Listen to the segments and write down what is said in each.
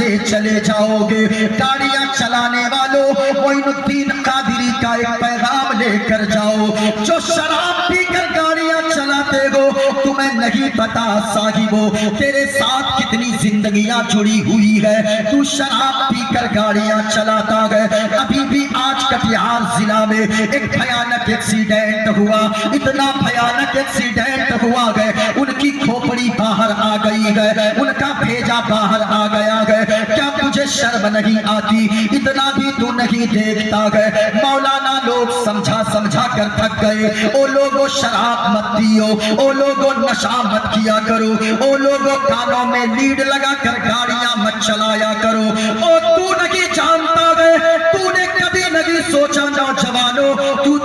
سے چلے جاؤ گے۔ گاڑیاں چلانے والوں معین قادری کا ایک پیغام لے کر جاؤ، جو شراب پی کر گاڑیاں چلاتے ہو تمہیں نہیں پتا صاحبو تیرے ساتھ کتنی زندگیاں جڑی ہوئی ہے، تو شراب پی کر گاڑیاں چلاتا ہے۔ ابھی بھی آج کٹیہار ضلع میں ایک بھیانک ایکسیڈنٹ ہوا، اتنا بھیانک ایکسیڈنٹ ہوا ہے ان کی کھوپڑی باہر آ گئی ہے، ان کا بھیجا باہر آ گیا ہے۔ کیا تجھے شرم نہیں آتی؟ اتنا بھی تو نہیں دیکھتا ہے؟ مولانا لوگ سمجھا سمجھا کر تھک گئے، او لوگوں شراب مت پیو، او لوگوں نشہ مت کیا کرو، او لوگوں کانوں میں لیڈ لگا کر گاڑیاں مت چلایا کرو۔ او تو نہیں جانتا ہے، تو نے کبھی نہیں سوچا نوجوانوں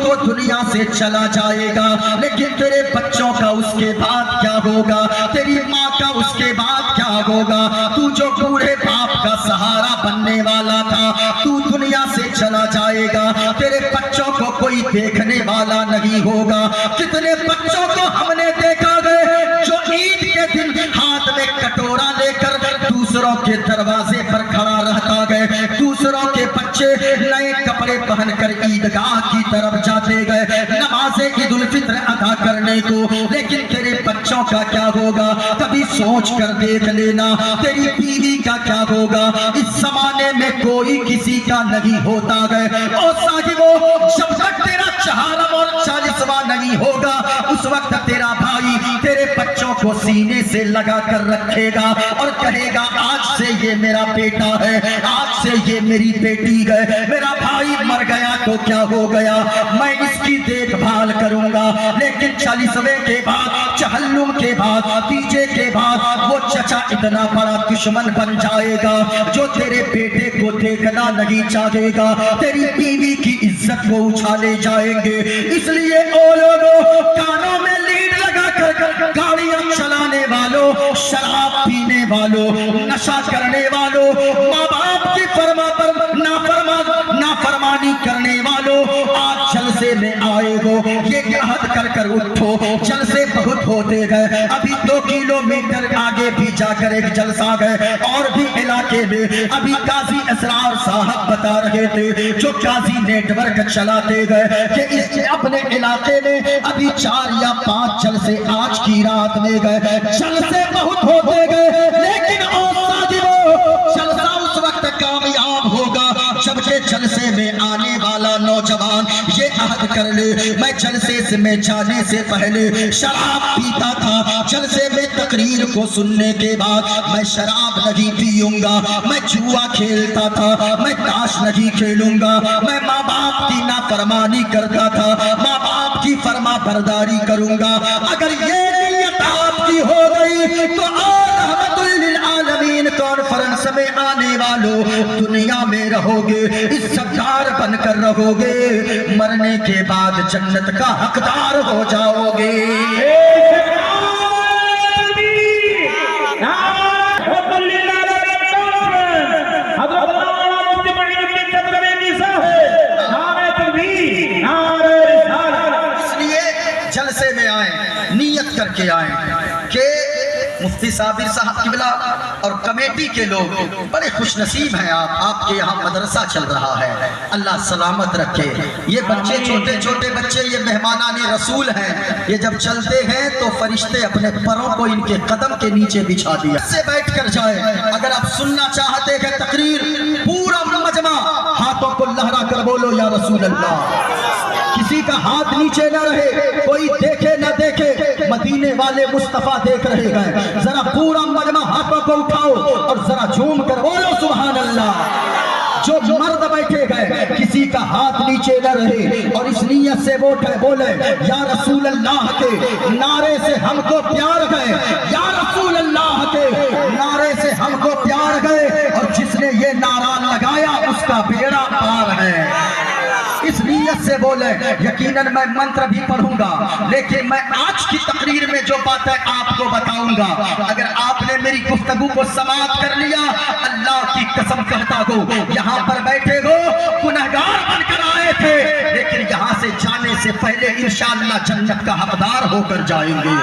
تو دنیا سے چلا جائے گا، لیکن تیرے بچوں کا اس کے بعد کیا ہوگا، تیری ماں کا اس کے بعد کیا ہوگا؟ تو جو بوڑھے باپ کا سہارا بننے والا تھا تو دنیا سے چلا جائے گا، تیرے بچوں کو کوئی دیکھنے والا نہیں ہوگا۔ کتنے بچوں کو ہم نے دیکھا گئے جو عید کے دن ہاتھ میں کٹورا لے کر دوسروں کے دروازے پر کھڑا رہتا گئے، دوسروں کے بچے نئے کپڑے پہن کر عیدگاہ کی طرف جاتے گئے نماز عید الفطر ادا کرنے کو، لیکن تیرے بچوں کا کیا ہوگا؟ کبھی سوچ کر دیکھ لینا تیری بیوی کا کیا ہوگا؟ اس زمانے میں کوئی کسی کا نہیں ہوتا گئے۔ او صاحبو جب تک تیرا 40 اور 40واں نہیں ہوگا اس وقت تیرا بھائی تیرے بچوں کو سینے سے لگا کر رکھے گا اور کہے گا آج سے یہ میرا بیٹا ہے، آج سے یہ میری بیٹی ہے، میرا بھائی مر گیا تو کیا ہو گیا، میں اس کی دیکھ بھال کروں گا۔ لیکن 40ویں کے بعد، چہلم کے بعد، تیجے کے بعد وہ چچا اتنا بڑا دشمن بن جائے گا جو تیرے بیٹے کو دیکھنا نہیں چاہے گا، تیری بیوی کی عزت کو اچھالے جائیں گے۔ اس لیے او لوگوں کانوں میں لیڈ لگا کر گاڑیاں چلانے والوں، شراب پینے والوں، نشہ کرنے والوں، ماں باپ کی نافرمانی کرنے والوں، آج جلسے میں آئے ہو یہ عہد کر کر اٹھو، جلسے بہت ہوتے گئے، ابھی 2 کلومیٹر آگے بھی جا کر ایک جلسہ گئے اور بھی علاقے میں ابھی قاضی اسرار صاحب بتا رہے تھے جو قاضی نیٹ ورک چلاتے گئے کہ اس اپنے علاقے میں ابھی 4 یا 5 جلسے آج کی رات میں گئے، جلسے بہت ہوتے گئے، لیکن او صاحبو جلسہ اس وقت کامیاب ہوگا جبکہ جلسے میں آنے والا نوجوان یہ عہد کر لے میں جلسے سے میں جانے سے پہلے شراب پیتا تھا، جلسے میں تقریر کو سننے کے بعد میں شراب نہیں پیوں گا، میں جوا کھیلتا تھا، میں تاش نہیں کھیلوں گا، میں ماں باپ کی نافرمانی کرتا تھا، ماں باپ کی فرما برداری کروں گا۔ اگر یہ نیت آپ کی ہو گئی تو رحمت للعالمین کانفرنس میں آنے والوں دنیا میں رہو گے، عزت دار بن کر رہو گے، مرنے کے بعد جنت کا حقدار ہو جاؤ گے۔ اس لیے جلسے میں آئیں، نیت کر کے آئیں کہ مفتی صابر صاحب قبلہ اور کمیٹی کے لوگ بڑے خوش نصیب ہیں، آپ کے یہاں مدرسہ چل رہا ہے، اللہ سلامت رکھے۔ یہ بچے چھوٹے چھوٹے بچے یہ مہمانان رسول ہیں، یہ جب چلتے ہیں تو فرشتے اپنے پروں کو ان کے قدم کے نیچے بچھا دیا سے بیٹھ کر جائیں۔ اگر آپ سننا چاہتے ہیں تقریر پورا مجمع ہاتھوں کو لہرا کر بولو یا رسول اللہ، کسی کا ہاتھ نیچے نہ رہے، کوئی دیکھے نہ دیکھے، مدینے والے مصطفیٰ دیکھ رہے ہیں، ذرا پورا مجمع ہاتھوں کو اٹھاؤ اور ذرا جھوم کر بولو سبحان اللہ۔ جو مرد بیٹھے گئے کسی کا ہاتھ نیچے نہ رہے اور اس نیت سے بولے یا رسول اللہ کے نعرے سے ہم کو پیار گئے، یا رسول اللہ کے نعرے سے ہم کو پیار گئے، اور جس نے یہ نعرہ لگایا اس کا بیڑا پار ہے۔ اس نیت سے بولے، یقیناً میں منتر بھی پڑھوں گا، لیکن میں آج کی تقریر میں جو باتیں آپ کو بتاؤں گا اگر آپ نے میری گفتگو کو سماعت کر لیا، اللہ کی قسم کہتا ہوں یہاں پر بیٹھے ہو گنہگار بن کر آئے تھے، لیکن یہاں سے جانے سے पहले इंशाअल्लाह जन्नत का हकदार होकर जाएंगे।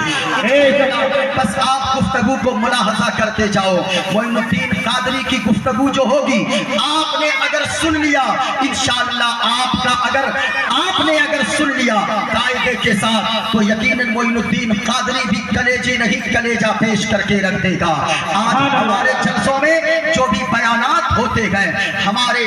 बस आप गुफ्तगू को मुलाहजा करते जाओ। मोइनुद्दीन कादरी की गुफ्तगू जो होगी, आपने अगर सुन लिया इंशाअल्लाह, आपने अगर सुन लिया कायदे के साथ, तो यकीनन मोइनुद्दीन कादरी भी कलेजे नहीं कलेजा पेश करके रख देगा। आज हमारे जलसों में जो भी बयानात होते गए, हमारे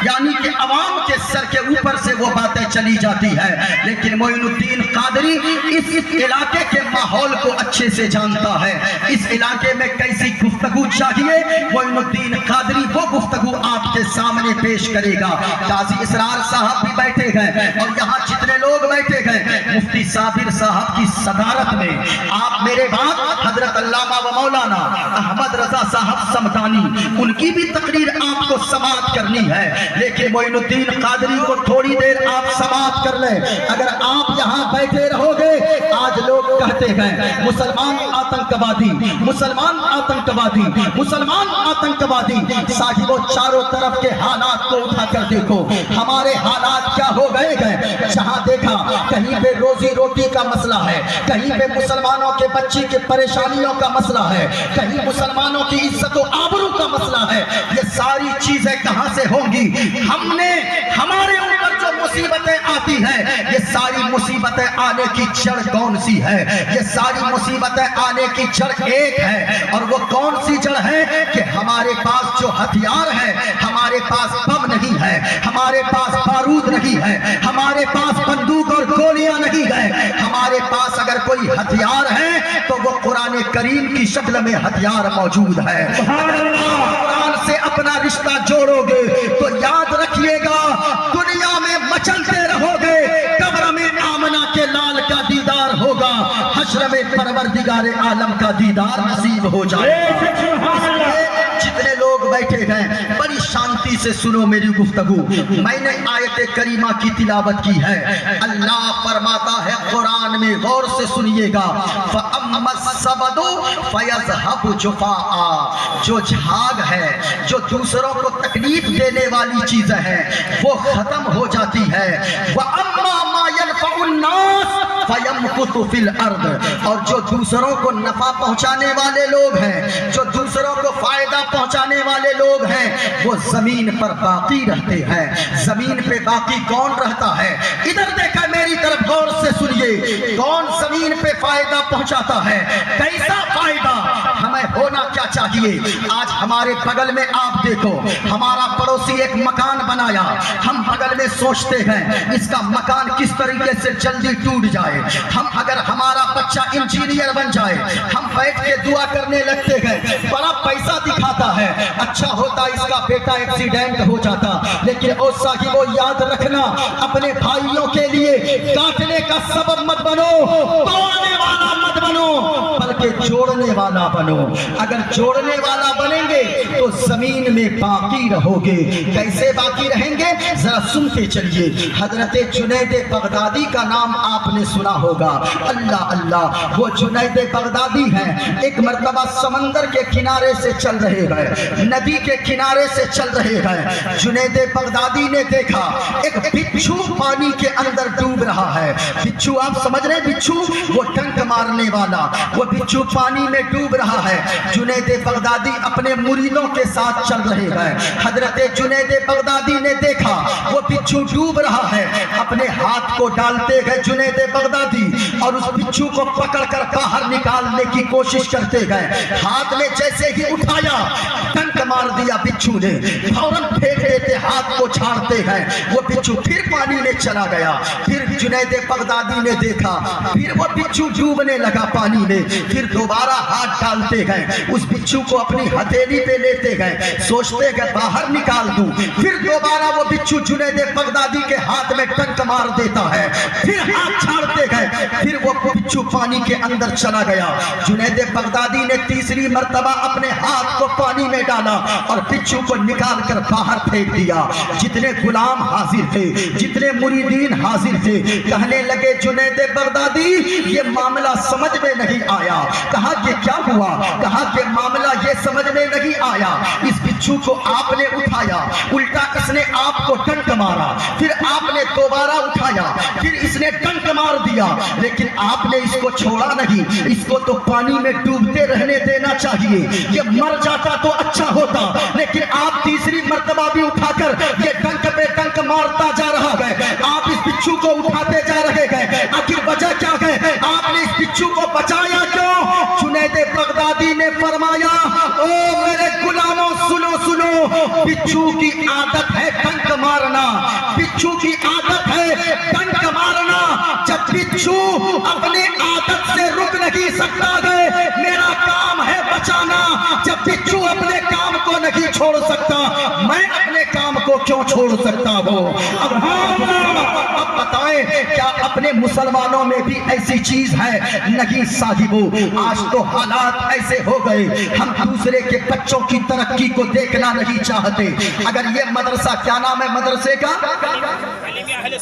यानी कि अवाम के सर के ऊपर से वो बातें चली जाती है, लेकिन मोइनुद्दीन कादरी इस इलाके के माहौल को अच्छे से जानता है। इस इलाके में कैसी गुफ्तगू चाहिए, मोइनुद्दीन कादरी वो गुफ्तगू आपके सामने पेश करेगा। काजी इसरार साहब भी बैठे गए और यहाँ जितने लोग बैठे गए, मुफ्ती साबिर साहब की सदारत में आप मेरे बाद हजरत अल्लामा व मौलाना अहमद रजा साहब समदानी, उनकी भी तकरीर आपको समाअत करनी है, लेकिन मोइनुद्दीन कादरी को थोड़ी देर आप समाअत कर ले। अगर आप यहाँ बैठे रहोगे, आज लोग कहते हैं मुसलमान आतंकवादी, मुसलमान आतंकवादी, मुसलमान आतंकवादी। साहिबो चारों तरफ के हालात को उठाकर देखो, हमारे हालात क्या हो गए हैं। जहाँ देखा कहीं पे रोजी रोटी का मसला है, कहीं पे मुसलमानों के बच्ची के परेशानियों का मसला है, कहीं मुसलमानों की इज्जत और आबरू का मसला है। ये सारी चीजें कहाँ से होंगी? हमारे ऊपर जो मुसीबतें आती हैं, ये सारी मुसीबतें आने की जड़ कौन सी है? ये सारी मुसीबतें आने की जड़ एक है, और वो कौन सी जड़ है कि हमारे पास जो हथियार है, हमारे पास बम नहीं है, हमारे पास बारूद नहीं है, हमारे पास बंदूक और गोलियां नहीं है। हमारे पास अगर कोई हथियार है तो वो कुरान करीम की शक्ल में हथियार मौजूद है। कुरान से अपना रिश्ता जोड़ोगे तो याद रखिएगा, दुनिया में मचलते रहोगे, कब्र में आमना के लाल का दीदार होगा, हश्र में परवरदिगार आलम का दीदार नसीब हो जाएगा। जितने लोग बैठे हैं बड़ी शांति से सुनो मेरी गुफ्तगू। मैंने आयत करीमा की तिलावत की है। अल्लाह फरमाता है कुरान में, गौर से सुनिएगा, फ़अम्मस्सबदु फ़यज़हबु जुफ़ाआ, जो झाग है, जो दूसरों को तकलीफ देने वाली चीजें हैं, वो खत्म हो जाती है। वअम्मा मा यनफ़उन्नास फ़यमकुतु फ़िल अर्द, और जो दूसरों को नफा पहुंचाने वाले लोग हैं, जो दूसरों को फायदा पहुंचाने वाले लोग हैं, वो जमीन पर बाकी रहते हैं। जमीन पे बाकी कौन रहता है? इधर देखा मेरी तरफ, गौर से सुनिए, कौन जमीन पे फायदा पहुंचाता है? कैसा फायदा? हमें होना क्या चाहिए? आज हमारे बगल में आप देखो, हमारा पड़ोसी एक मकान बनाया, हम बगल में सोचते हैं इसका मकान किस तरीके से जल्दी टूट जाए। हम अगर हमारा बच्चा इंजीनियर बन जाए, हम बैठ के दुआ करने लगते हैं, बड़ा पैसा दिखाता है, अच्छा होता इसका बेटा एक्सीडेंट हो जाता। लेकिन ओ साहिबो याद रखना, अपने भाइयों के लिए काटने का सबब मत बनो, तोड़ने वाला मत बनो, बल्कि जोड़ने वाला बनो। अगर जोड़ने वाला बनेंगे तो जमीन में बाकी रहोगे। कैसे बाकी रहेंगे? जरा सुनते चलिए। हजरत जुनैद बगदादी का नाम आपने सुना होगा। अल्लाह अल्लाह, वो जुनैद बगदादी हैं। एक मर्तबा समंदर के किनारे से चल रहे हैं, नदी के किनारे से चल रहे हैं। जुनैद बगदादी ने देखा एक बिच्छू पानी के अंदर डूब रहा है। बिच्छू, आप समझ रहे हैं, बिच्छू वो डंक मारने वाला, वो बिच्छू पानी में डूब रहा है। जुनैद बगदादी अपने मुरीदों के साथ चल रहे हैं। हजरत जुनैद बगदादी ने देखा वो बिच्छू डूब रहा है, अपने हाथ को डालते गए जुनैद बगदादी और उस बिच्छू को पकड़कर बाहर निकालने की कोशिश करते गए। हाथ में जैसे ही उठाया, डंक मार दिया बिच्छू ने, फौरन फेंक देते, हाथ को छाड़ते हैं, वो बिच्छू फिर पानी में चला गया। फिर जुनैद बगदादी ने देखा, फिर वो बिच्छू डूबने लगा पानी में। फिर दोबारा हाथ डालते गए, उस बिच्छू को अपनी हथेली पे लेते गए, सोचते गए बाहर निकाल दूं। फिर दोबारा वो बिच्छू जुनैद बगदादी के हाथ में डंक मार देता है, फिर हाथ छाड़ते गए, फिर वो बिच्छू पानी के अंदर चला गया। जुनैद बगदादी ने तीसरी मर्तबा अपने हाथ को पानी में डाला और बिच्छू को निकाल कर बाहर फेंक दिया। जितने गुलाम हाजिर थे, जितने मुरीदीन हाजिर थे, कहने लगे जुनैद बगदादी ये मामला समझ में नहीं आया। कहा कि क्या हुआ? कहा कि मामला ये समझ में नहीं आया, इस बिच्छू को आपने उठाया, उल्टा इसने आपको डंक मारा, फिर आपने दोबारा उठाया, फिर इसने डंक मार दिया, लेकिन आपने इसको छोड़ा नहीं। इसको तो पानी में डूबते रहने देना चाहिए, ये मर जाता तो अच्छा होता, लेकिन आप तीसरी मर्तबा भी उठाकर ये डंक पे डंक मारता जा रहा है। आप इस बिच्छू को उठाते जा रहे हैं, आखिर वजह क्या है? आपने इस बिच्छू को बचाया क्यों? जुनैद बगदादी ने फरमाया, ओ मेरे गुलामों सुनो सुनो, बिच्छू की आदत है डंक मारना, बिच्छू की आदत है डंक मारना। जब बिच्छू अपने आदत से रुक नहीं सकता है, मेरा काम है बचाना। जब बिच्छू अपने काम को नहीं छोड़ सकता, मैं अपने काम को क्यों छोड़ सकता हूँ? अब बताएं, क्या अपने मुसलमानों में भी ऐसी चीज है? नहीं साहिबो, आज तो हालात ऐसे हो गए, हम दूसरे के बच्चों की तरक्की को देखना नहीं चाहते। अगर ये मदरसा, क्या नाम है मदरसे का?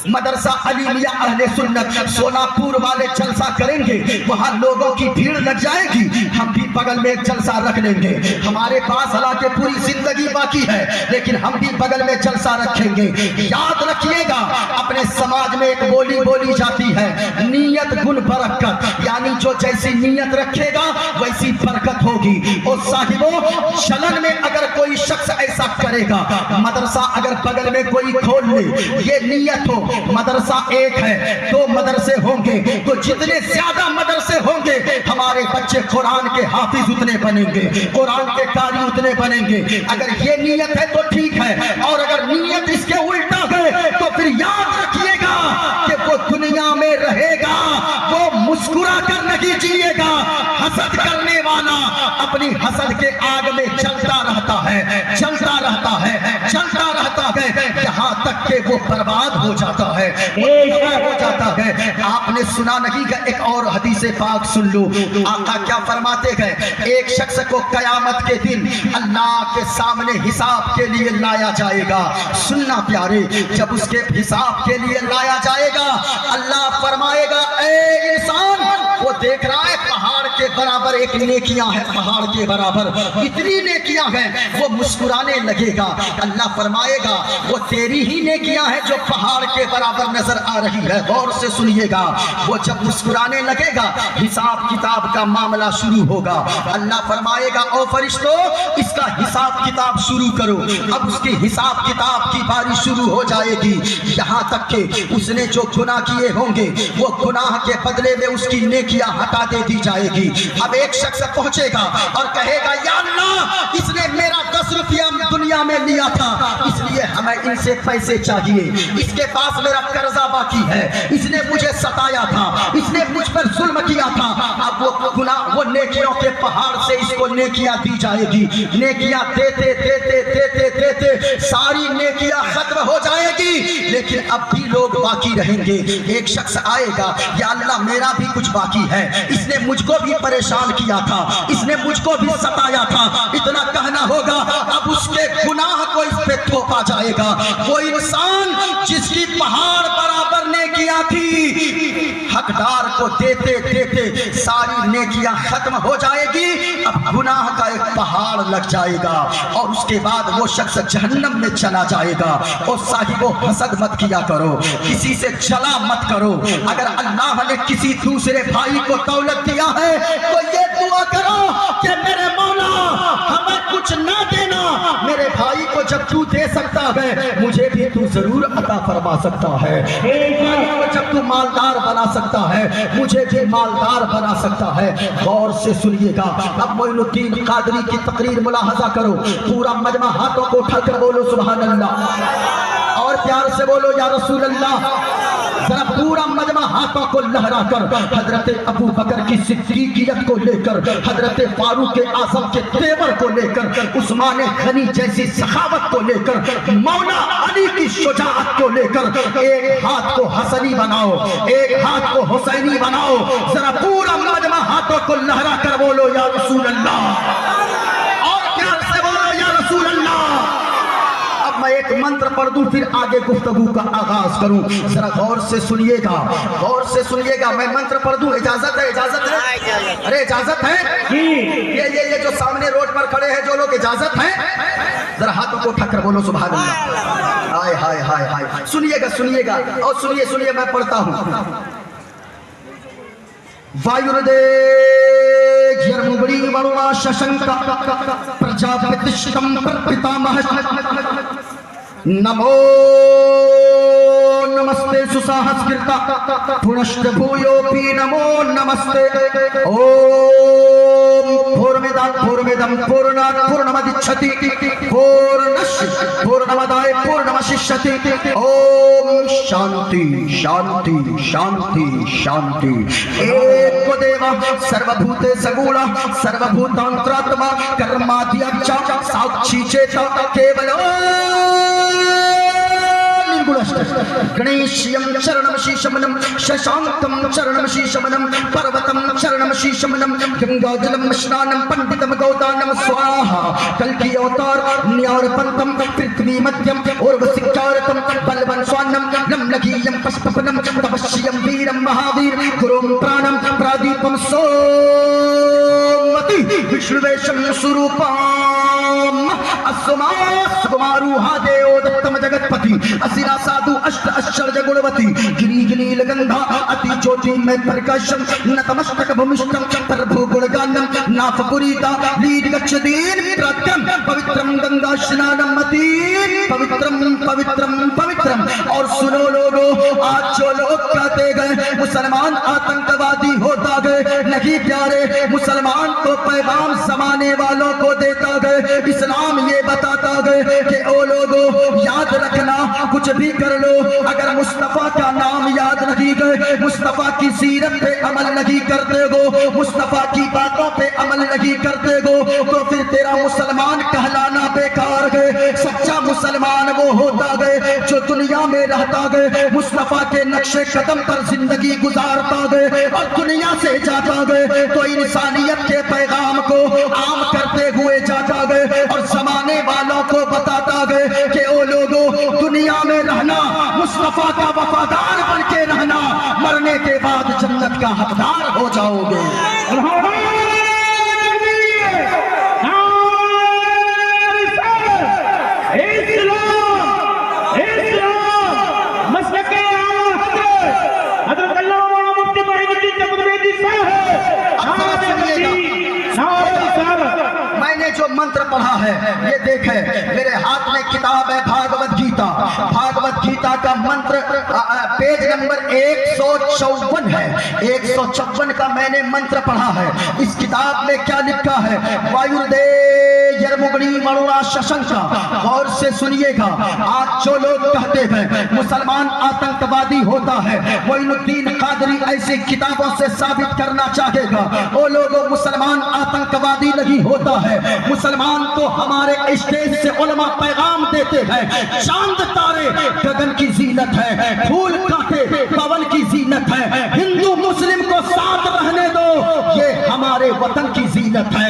मदरसा अलीमिया अहले सुन्नत, सोलापुर वाले जलसा करेंगे, वहां लोगों की भीड़ लग जाएगी, हम भी बगल में एक जलसा रख लेंगे। हमारे पास हालांकि पूरी जिंदगी बाकी है, लेकिन हम भी बगल में जलसा रखेंगे। याद रखिएगा, अपने समाज में एक बोली बोली जाती है, नीयत गुण बरकत, यानी जो जैसी नीयत रखेगा वैसी बरकत होगी। और साहिबो, चलन में अगर कोई शख्स ऐसा करेगा, मदरसा अगर बगल में कोई खोल ले, ये नीयत हो, मदरसा एक है, दो मदरसे होंगे, तो जितने ज्यादा मदरसे होंगे, हमारे बच्चे कुरान के हाफिज उतने बनेंगे, कुरान के कारी उतने बनेंगे। अगर ये नीयत है तो ठीक है, और अगर नीयत इसके उल्टा है तो फिर याद रखिएगा कि वो दुनिया में रहेगा, वो मुस्कुरा कर नहीं जिएगा। हसद करने वाला अपनी हसद के आग में जलता रहता है, जलता रहता है, जलता रहता है, यहाँ तक के वो बर्बाद हो जाता है, हो जाता है। आपने सुना नहीं कि एक और हदीस पाक सुन लो, आका क्या फरमाते हैं? एक शख्स को कयामत के दिन अल्लाह के सामने हिसाब के लिए लाया जाएगा। सुनना प्यारे, जब उसके हिसाब के लिए लाया जाएगा, अल्लाह फरमाएगा, ए इंसान, वो देख रहा है पहाड़ के बराबर एक नेकियां है, पहाड़ के बराबर इतनी नेकियां हैं, वो मुस्कुराने लगेगा। अल्लाह फरमाएगा, वो तेरी ही नेकियां हैं जो पहाड़ के बराबर नजर आ रही है। गौर से सुनिएगा, वो जब मुस्कुराने लगेगा, हिसाब किताब का मामला शुरू होगा। अल्लाह फरमाएगा, ओ फरिश्तों, इसका हिसाब किताब शुरू करो। अब उसके हिसाब किताब की बारी शुरू हो जाएगी, यहाँ तक कि उसने जो गुनाह किए होंगे, वो गुनाह के बदले में उसकी नेकियां हटा दे दी जाएगी। अब एक शख्स पहुंचेगा और कहेगा, या अल्लाह, इसने मेरा 10 रुपया दुनिया में लिया था, इसलिए हमें इनसे पैसे चाहिए, इसके पास मेरा कर्जा बाकी है, इसने मुझे सताया था, इसने मुझ पर जुल्म किया था। अब वो गुनाह, वो नेकियों के पहाड़ से इसको नेकियां दी जाएगी। नेकियां देते देते देते देते सारी नेकियां खत्म हो जाएगी, लेकिन अब भी लोग बाकी रहेंगे। एक शख्स आएगा, या अल्लाह, मेरा भी कुछ बाकी है, इसने मुझको भी परेशान किया था, इसने मुझको भी सताया था, इतना कहना होगा। अब उसके गुनाह को इस पे थोपा जाएगा। वो इंसान जिसकी पहाड़ बराबर नेकियां थी, हकदार को देते देते सारी नेकियां खत्म हो जाएगी। अब गुनाह का एक पहाड़ लग जाएगा, और उसके बाद वो शख्स जहन्नम में चला जाएगा। और साहिबो, हसद मत किया करो, किसी से चला मत करो। अगर अल्लाह ने किसी दूसरे भाई को दौलत दिया है, तो ये दुआ करो कि मेरे मौला, हमें कुछ ना देना, मेरे भाई को जब तू दे सकता है, मुझे भी तू जरूर अता फरमा सकता है। जब तू मालदार बना सकता है, मुझे भी मालदार बना सकता है। गौर से सुनिएगा, अब मोइनुद्दीन कादरी की तकरीर मुलाहजा करो। पूरा मजमा हाथों को उठाकर बोलो सुभान अल्लाह, और प्यार से बोलो या रसूल अल्लाह। जरा पूरा मजमा हाथों को लहरा कर हजरत अबू बकर की सिद्दीकियत को लेकर, हजरत फारूक आजम के तेवर को लेकर, उस्मान गनी जैसी सखावत को लेकर, मौला अली की शुजाअत को लेकर, एक हाथ को हसनी बनाओ, एक हाथ को हुसैनी बनाओ। जरा पूरा मजमा हाथों को लहरा कर बोलो या रसूल अल्लाह, और प्यार से बोलो या रसूल अल्लाह। मैं एक मंत्र पढ़ दूं, फिर आगे गुफ्तगू का आगाज करूं। जरा गौर से सुनिएगा, गौर से सुनिएगा। मैं मंत्र पढ़ दूं, इजाजत है? इजाजत है? अरे इजाजत है? ये जो सामने रोड पर खड़े हैं जो लोग, इजाजत है? ذرا ہاتھوں کو اٹھا کر بولو سبحان اللہ. ہائے ہائے ہائے ہائے. سنیے گا اور سنیے میں پڑھتا ہوں. وایردے یرمبڑی ورونا ششنکا پرجاپتشتم پرپتامہ نمو نمستے سساہسکرتا پنشت بھویوپی نمو نمستے اوم پورمیدم پورنات پورنمدچھتی پورنش پورنمدائے پورنمششتی اوم شانتی شانتی شانتی شانتی. ایک کو دیوا سروبھوتے سگوڑا سروبھوتانتراتما کرمادھیاچا ساکشی چیتا کیولو گنیشیم چرنم شیشمنم ششانکم چرنم شیشمنم پروتم چرنم شیشمنم گنگا جلم شنانم پنڈتم گودانم سواہا کلکی اوتار نیار پنتم پرتھوی مدھیم اور وسکارتم بلون سوانم نم لگیم پسپپنم تپشیم ویرم مہاویر گروم پرانم پرادیپم سومتی وشنویشم سروپام اسماس کماروہا دیو دتم جگت پتی اسیرا سادھو اشت اشرج گڑوتی گری گلی لگندھا اتی چوٹی میں پرکشم نتمشتک بھمشتم پربھو گڑگانم ناف پوریتا لید گچدین پرتم پوترم گنگا شنانم متی پوترم پوترم پوترم. اور سنو لوگو آج جو لوگ کہتے گئے مسلمان آتنکوادی ہوتا گئے نہیں پیارے مسلمان کو پیغام زمانے والوں کو دیتا گئے اسلام یہ بتاتا گئے کہ او لوگو یاد رکھنا کچھ بھی کر لو اگر مصطفیٰ کا نام یاد نہیں گئے مصطفیٰ کی سیرت پہ عمل نہیں کرتے گو مصطفیٰ کی باتوں پہ عمل نہیں کرتے گو تو پھر تیرا مسلمان کہلانا بیکار گئے. سچا مسلمان وہ ہوتا گئے جو دنیا میں رہتا گئے مصطفیٰ کے نقش قدم پر زندگی گزارتا گئے اور دنیا سے جاتا گئے تو انسانیت کے پیغام کو عام کرتے ہوئے جاتا گئے اور زمانے والوں کو بتاتا گئے کہ او لوگوں دنیا میں رہنا مصطفیٰ کا وفادار بن کے رہنا مرنے کے بعد جنت کا حقدار ہو جاؤ گے. میں نے جو منتر پڑھا ہے یہ دیکھیں میرے ہاتھ میں کتاب ہے بھاگوت گیتا. بھاگوت گیتا کا منتر پیج نمبر 154 ہے. 154 کا میں نے منتر پڑھا ہے. اس کتاب میں کیا لکھا ہے؟ وایردے یرمگنی منورا ششنکا. غور سے سنیے گا. آج جو لوگ کہتے ہیں مسلمان آتنکوادی ہوتا ہے معین الدین قادری ایسی کتابوں سے ثابت کرنا چاہے گا وہ لوگوں مسلمان آتنکوادی نہیں ہوتا ہے. مسلمان تو ہمارے اسٹیج سے علماء پیغام دیتے ہیں چاند تارے گگن کی زینت ہے پھول کانٹے پون کی زینت ہے ہندو مسلم کو ساتھ رہنے دو یہ ہمارے وطن کی زینت ہے.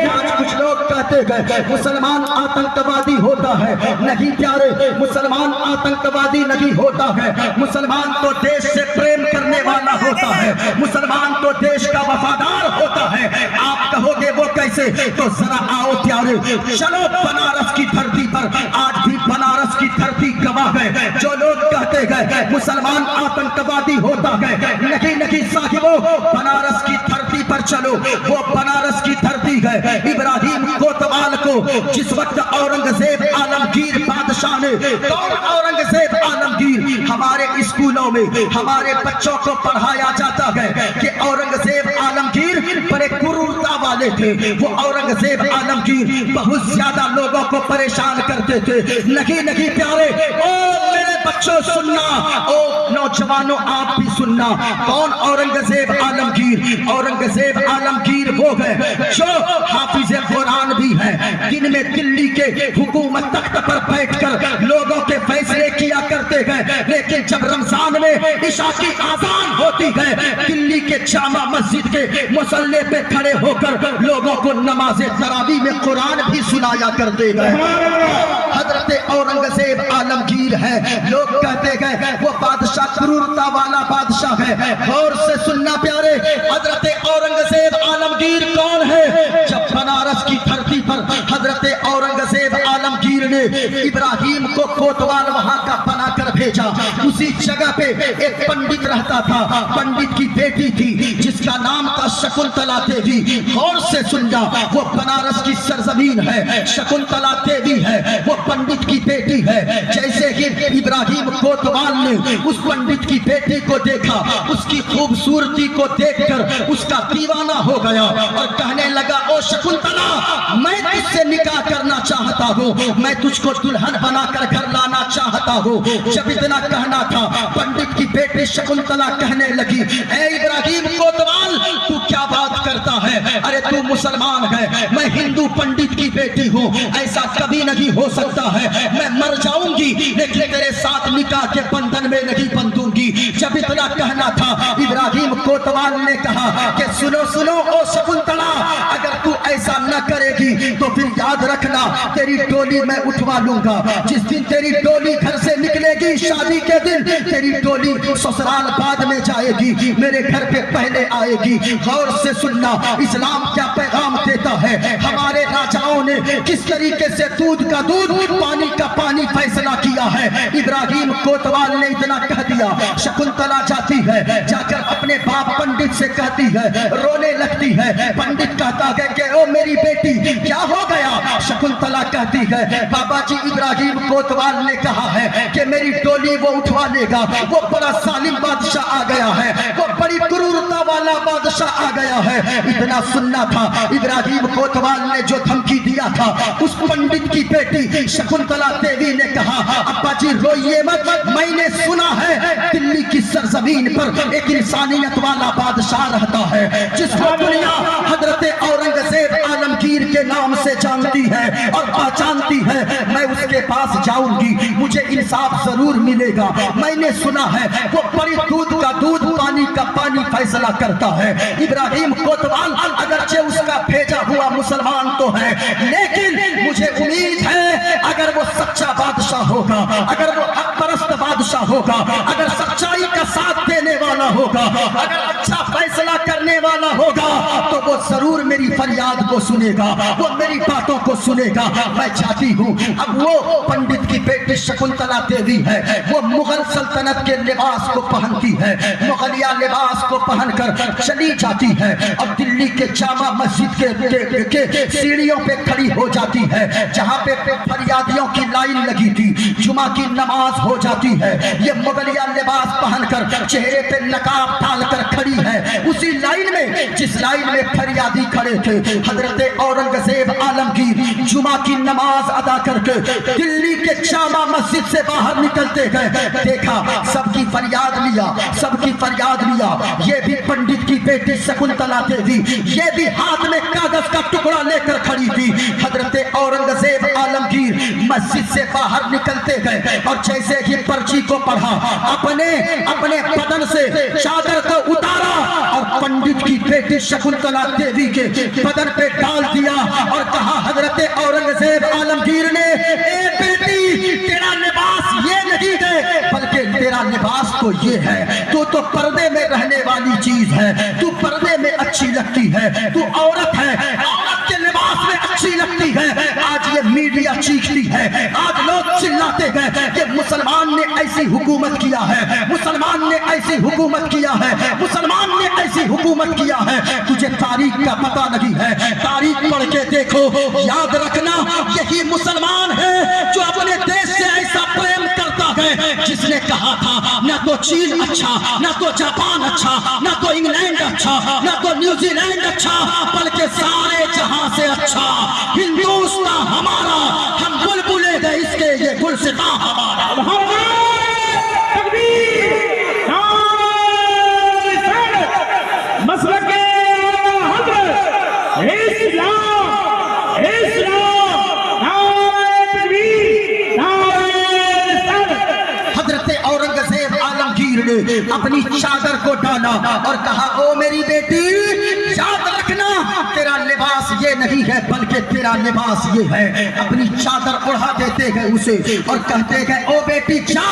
آج کچھ لوگ کہتے گئے مسلمان آتنکوادی ہوتا ہے. نہیں پیارے مسلمان آتنکوادی نہیں ہوتا ہے. مسلمان تو دیش سے پریم کرنے والا ہوتا ہے. مسلمان تو دیش کا وفادار ہوتا ہے. آپ کہو گے وہ کیسے تو ذرا آؤ پیارے چلو بنارس کی دھرتی پر آج بھی بنارس کی دھرتی گواہ ہے. جو لوگ کہتے گئے مسلمان آتنکوادی ہوتا ہے نہیں صاحبو بنارس کی دھرتی پر چلو وہ بنارس کی دھرتی ہے. ابراہیم کوتوال کو جس وقت اورنگزیب عالمگیر بادشاہ نے اورنگزیب عالمگیر ہمارے اسکولوں میں ہمارے بچوں کو پڑھایا جاتا ہے کہ اورنگزیب عالمگیر بڑے کرورتا والے تھے. وہ اورنگزیب عالمگیر بہت زیادہ لوگوں کو پریشان کرتے تھے. نہیں پیارے او میرے بچوں سننا او نوجوانوں آپ بھی سننا. کون اورنگزیب عالمگیر؟ اورنگزیب عالمگیر وہ ہے جو حافظ قرآن بھی ہے جن میں دلی کے حکومت تخت پر بیٹھ کر لوگوں کے فیصلے کیا کرتے ہیں. لیکن جب رمضان میں عشاء کی آذان ہوتی ہے دلی کے جامع مسجد کے مصلے پہ کھڑے ہو کر لوگوں کو نماز تراویح میں قرآن بھی سنایا کرتے ہیں. حضرت اورنگزیب عالمگیر ہے. لوگ کہتے ہیں وہ بادشاہ کرورتا والا بادشاہ ہے. غور سے سننا پیارے حضرت اورنگزیب عالمگیر کون ہے؟ جب بنارس کی دھرتی پر حضرت اورنگزیب عالمگیر इब्राहिम को कोतवाल वहां का बनाकर भेजा। उसी जगह पे एक पंडित रहता था, पंडित की बेटी थी जिसका नाम था शकुंतला देवी। गौर से सुनना, वो बनारस की सरजमीन है, शकुंतला देवी है, वो पंडित की बेटी है। जैसे ही इब्राहिम कोतवाल ने उस पंडित की बेटी को देखा, उसकी खूबसूरती को देखकर उसका दीवाना हो गया और कहने लगा, ओ शकुंतला, मैं तुझसे निकाह करना चाहता हूँ, मैं तुझको दुल्हन बनाकर घर लाना चाहता हूँ। जब इतना कहना था, पंडित की बेटी शकुंतला कहने लगी, ए इब्राहिम कोतवाल, तू क्या बात करता है? अरे तू मुसलमान है, मैं हिंदू पंडित की बेटी हूँ, ऐसा कभी नहीं हो सकता है। मैं मर जाऊंगी लेकिन तेरे साथ निकाह के बंधन में नहीं बंधूंगी। जब इतना कहना था, इब्राहिम कोतवाल ने कहा कि सुनो सुनो ओ शकुंतला, अगर तू ऐसा न करेगी तो फिर याद रखना, तेरी डोली मैं उठवा लूंगा। जिस दिन तेरी डोली घर से निकलेगी, शादी के दिन तेरी डोली ससुराल बाद में जाएगी, मेरे घर पे पहले आएगी। गौर से सुनना, इस्लाम क्या पैगाम देता है। हमारे राजाओं ने किस तरीके से दूध का दूध, पानी का पानी फैसला किया है। इब्राहिम कोतवाल ने इतना कह दिया। शकुंतला जाती है, जाकर अपने बाप पंडित से कहती है, रोने लगती है। पंडित कहता है कि ओ मेरी बेटी, क्या हो गया? शकुंतला कहती है, बाबा जी, इब्राहिम कोतवाल ने कहा है कि मेरी डोली वो उठवा लेगा। वो बड़ा सालिम बादशाह आ गया है, वो बड़ी क्रूरता वाला बादशाह आ गया है। इतना सुनना था, इब्राहिम कोतवाल ने जो धमकी दिया था, उस पंडित की बेटी शकुंतला देवी ने कहा, अब्बा जी रोइए मत, मैंने सुना है दिल्ली की सरजमीन पर एक इंसानियत वाला बादशाह रहता है जिसको दुनिया हजरत औरंगजेब आलमगीर के नाम से जानती है और पहचानती है। मैं उसके पास जाऊंगी, मुझे इंसाफ जरूर मिलेगा। मैंने सुना है वो बड़ी दूध का दूध, पानी का पानी फैसला करता है। इब्राहिम कोतवाल अगरचे उसका भेजा हुआ मुसलमान तो है, लेकिन मुझे उम्मीद है अगर वो सच्चा बादशाह होगा, अगर वो हक परस्त बादशाह होगा, अगर सच्चाई का साथ देने वाला होगा, अगर अच्छा फैसला करने वाला होगा, तो वो जरूर मेरी फरियाद को सुनेगा, वो मेरी बातों को सुनेगा। मैं चाहती हूँ, अब वो पंडित की बेटी शकुंतला देवी है, वो मुगल सल्तनत के लिबास को पहनती है, मुगलिया लिबास को पहनकर चली जाती है और दिल्ली के जामा मस्जिद के सीढ़ियों पे खड़ी हो जाती है, जहाँ पे फरियादियों की लाइन लगी थी। जुमा की नमाज हो जाती है, ये मुगलिया लिबास पहनकर चेहरे पे नकाब डालकर खड़ी है। उसी लाइन में, जिस लाइन में फरियादी खड़े थे, हजरत औरंगजेब आलमगीर जुमा की नमाज अदा करके दिल्ली के जामा मस्जिद से बाहर निकलते गए। देखा, सबकी फरियाद लिया, सबकी फरियाद लिया। ये भी पंडित की बेटी शकुंतला देवी, ये भी हाथ में कागज का टुकड़ा लेकर खड़ी थी। हजरत औरंगजेब आलमगीर मस्जिद से बाहर निकलते गए और जैसे ही पर्ची को पढ़ा, अपने अपने बदन से चादर को उतारा और पंडित की बेटी शकुंतला देवी के बदन पे डाल दिया और कहा, हजरत औरंगजेब आलमगीर ने, ए बेटी, तेरा लिबास ये नहीं है, बल्कि तेरा लिबास तो ये है, तू तो पर्दे में रहने वाली चीज है, तू पर्दे में अच्छी लगती है, तू औरत है, औरत के लिबास में अच्छी लगती है। आज ये मीडिया चीखती है, आज लोग चिल्लाते हैं कि मुसलमान ने ऐसी हुकूमत किया है, मुसलमान ने ऐसी हुकूमत किया है, मुसलमान ने ऐसी हुकूमत किया है। तुझे तारीख का पता नहीं है, तारीख पढ़ के देखो, याद रखना, यही मुसलमान है जो अपने देश से ऐसा प्रेम करता है जिसने कहा था ना तो चीन अच्छा, ना तो जापान अच्छा, ना तो इंग्लैंड अच्छा, ना तो न्यूजीलैंड अच्छा, बल्कि सारे जहां से अच्छा हिंदुस्तान हमारा। हम बुलबुले गए इसके, ये गुलसिता हमारा। अपनी चादर को डाला और कहा, ओ मेरी बेटी, याद रखना, तेरा लिबास ये نہیں ہے بلکہ تیرا لباس یہ ہے. اپنی چادر اڑا دیتے گئے اسے اور کہتے گئے او بیٹی جا,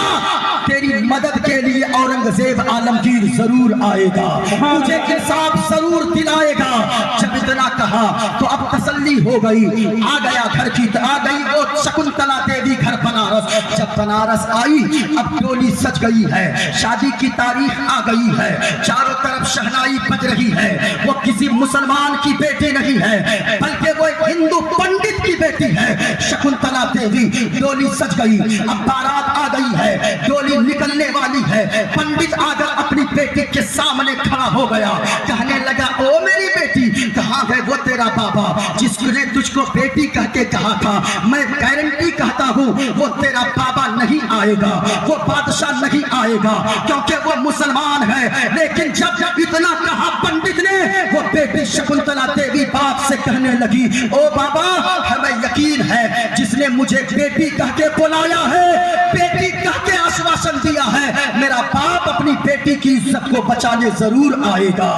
تیری مدد کے لیے اورنگزیب عالمگیر ضرور آئے گا, تجھے انصاف ضرور دلائے گا. جب اتنا کہا تو اب تسلی ہو گئی. آ گیا گھر کی آ گئی وہ شکنتلا دیوی گھر بنارس. جب بنارس آئی اب ڈولی سج گئی ہے, شادی کی تاریخ آ گئی ہے, چاروں طرف شہنائی بج رہی ہے. وہ کسی مسلمان کی بیٹی نہیں ہے بلکہ وہ ایک ہندو پنڈت کی بیٹی ہے شکنتلا دیوی. ڈولی سج گئی, اب بارات آ گئی ہے, ڈولی نکلنے والی ہے. پنڈت آ کر اپنی بیٹی کے سامنے کھڑا ہو گیا, کہنے لگا او میری بیٹی کہاں ہے وہ تیرا بابا جس نے تجھ کو بیٹی کہہ کے کہا تھا. میں گارنٹی کہتا ہوں وہ تیرا بابا نہیں آئے گا, وہ بادشاہ نہیں آئے گا کیونکہ وہ مسلمان ہے. لیکن جب اتنا کہا پنڈت نے, وہ بیٹی شکنتلا دیوی باپ سے کہنے لگی او بابا ہمیں یقین ہے جس نے مجھے بیٹی کہہ کے بلایا ہے, بیٹی کہہ کے آشواسن دیا ہے, میرا باپ اپنی بیٹی کی عزت کو بچانے ضرور آئے گا.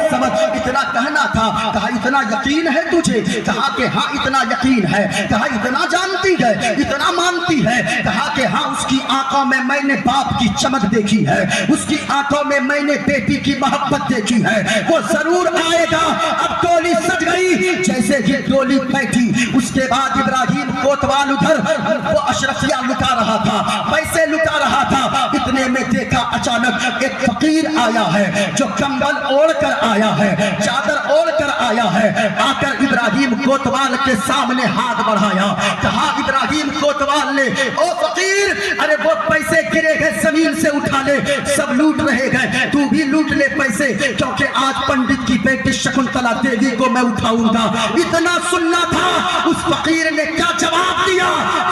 سمجھ اتنا کہنا تھا. کہا اتنا یقین ہے تجھے؟ کہا کہ ہاں اتنا یقین ہے. کہا اتنا جانتی ہے, اتنا مانتی ہے؟ کہا کہ ہاں اس کی آنکھوں میں نے باپ کی چمک دیکھی ہے, اس کی آنکھوں میں نے بیٹی کی محبت دیکھی ہے, وہ ضرور آئے گا. اب ڈولی سج گئی. جیسے ہی ڈولی بیٹھی اس کے بعد ابراہیم کوتوال ادھر وہ اشرفیہ لٹا رہا تھا, پیسے لٹا رہا تھا. اتنے میں دیکھا اچانک ایک فقیر آیا ہے جو کمبل اوڑھ کر آیا ہے, چادر اوڑھ کر آیا ہے. آ کر ابراہیم کوتوال کے سامنے ہاتھ بڑھایا. کہا ابراہیم کوتوال نے او فقیر ارے وہ پیسے گرے گئے زمین سے اٹھا لے, سب لوٹ رہے گئے, تو بھی لوٹ لے پیسے کیونکہ آج پنڈت کی بیٹی شکنتلا دیوی کو میں اٹھاؤں گا. اتنا سننا تھا. اس فقیر نے کیا جواب دیا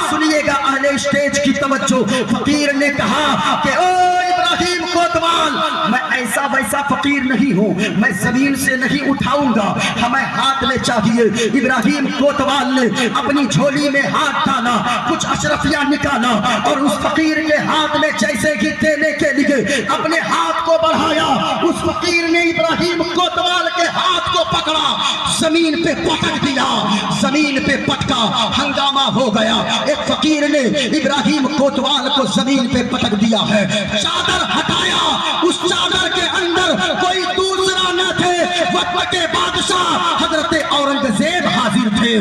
سنیے گا اہل اسٹیج کی توجہ. فقیر نے کہا کہ او ابراہیم کوتوال میں ایسا ویسا فقیر نہیں ہوں, میں زمین سے نہیں اٹھاؤں گا, ہمیں ہاتھ میں چاہیے. ابراہیم کوتوال نے اپنی جھولی میں ہاتھ ڈالا, کچھ اشرفیہ نکالا اور اس فقیر کے ہاتھ میں جیسے کہ دینے کے لیے اپنے ہاتھ کو بڑھایا. اس فقیر نے ابراہیم کوتوال کے ہاتھ کو پکڑا, زمین پہ پٹک دیا, زمین پہ پٹکا, ہنگامہ ہو گیا. ایک فقیر نے ابراہیم کوتوال کو زمین پہ پٹک دیا ہے, چادر ہٹایا, اس چادر کے اندر کوئی دوسرا نہ تھے, وقت کے بادشاہ حضرت اورنگزیب حاضر تھے.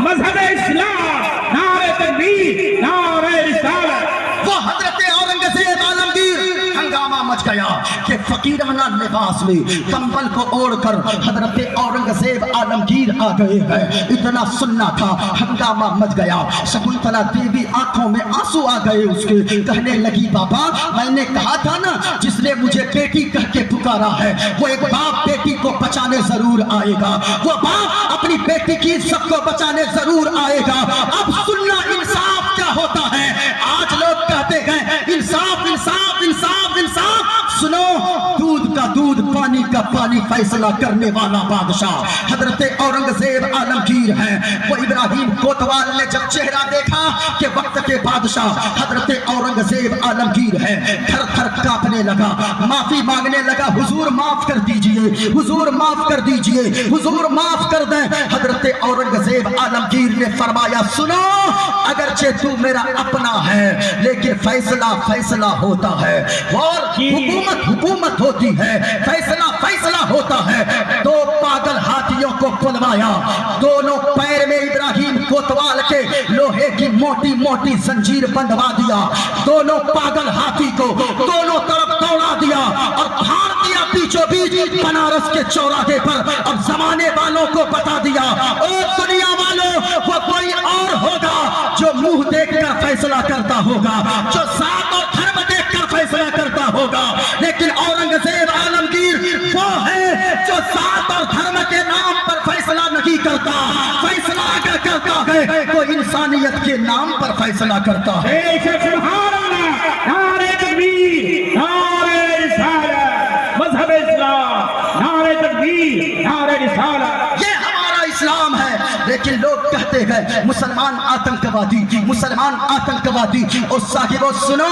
مذہب اسلام, نعرہ تکبیر, نعرہ رسالت. وہ حضرت اورنگزیب عالمگیر ہنگامہ مچ گیا کہ فقیرانہ لباس میں کمبل کو اوڑھ کر حضرت اورنگزیب عالمگیر آ گئے ہیں. اتنا سننا تھا, ہنگامہ مچ گیا. شکنتلا دیوی آنکھوں میں آنسو آ گئے اس کے, کہنے لگی بابا میں نے کہا تھا نا جس نے مجھے بیٹی کہہ کے پکارا ہے وہ ایک باپ بیٹی کو بچانے ضرور آئے گا, وہ باپ اپنی بیٹی کی عزت کو بچانے ضرور آئے گا. اب سننا انصاف کیا ہوتا ہے. آج لوگ کہتے گئے انصاف انصاف انصاف انصاف. سنو, دودھ کا دودھ پانی کا پانی فیصلہ کرنے والا بادشاہ حضرت اورنگزیب عالمگیر ہیں. وہ ابراہیم کوتوال نے جب چہرہ دیکھا کہ وقت کے بادشاہ حضرت اورنگزیب عالمگیر ہیں, تھر تھر کانپنے لگا, معافی مانگنے لگا, حضور معاف کر دیجئے, حضور معاف کر دیجئے, حضور معاف کر دیں. حضرت اورنگزیب عالمگیر نے فرمایا سنو, اگرچہ تو میرا اپنا ہے لیکن فیصلہ فیصلہ ہوتا ہے اور حکومت حکومت ہوتی ہے, فیصلہ فیصلہ ہوتا ہے. دو پاگل ہاتھیوں کو بلوایا, دونوں پیر میں ابراہیم کوتوال کے لوہے کی موٹی موٹی زنجیر بندھوا دیا, دونوں پاگل ہاتھی کو دونوں طرف دوڑا دیا اور پھاڑ دیا بیچوں بیچ بنارس کے چوراہے پر. اب زمانے والوں کو بتا دیا او دنیا والوں وہ کوئی اور ہوگا جو منہ دیکھ کر فیصلہ کرتا ہوگا, جو ذات اور دھرم دیکھ کر فیصلہ کرتا ہوگا, لیکن اورنگزیب عالمگیر وہ ہے جو ذات اور دھرم کے نام پر فیصلہ نہیں کرتا. فیصلہ اگر کرتا ہے تو انسانیت کے نام پر فیصلہ کرتا ہے. سبحان اللہ, نعرہ تکبیر, نعرہ رسالت. مذہب اسلام, نعرہ تکبیر, نعرہ رسالت. یہ ہمارا اسلام ہے. لیکن لوگ کہتے कहते हैं मुसलमान आतंकवादी, मुसलमान आतंकवादी। और साहिबो सुनो,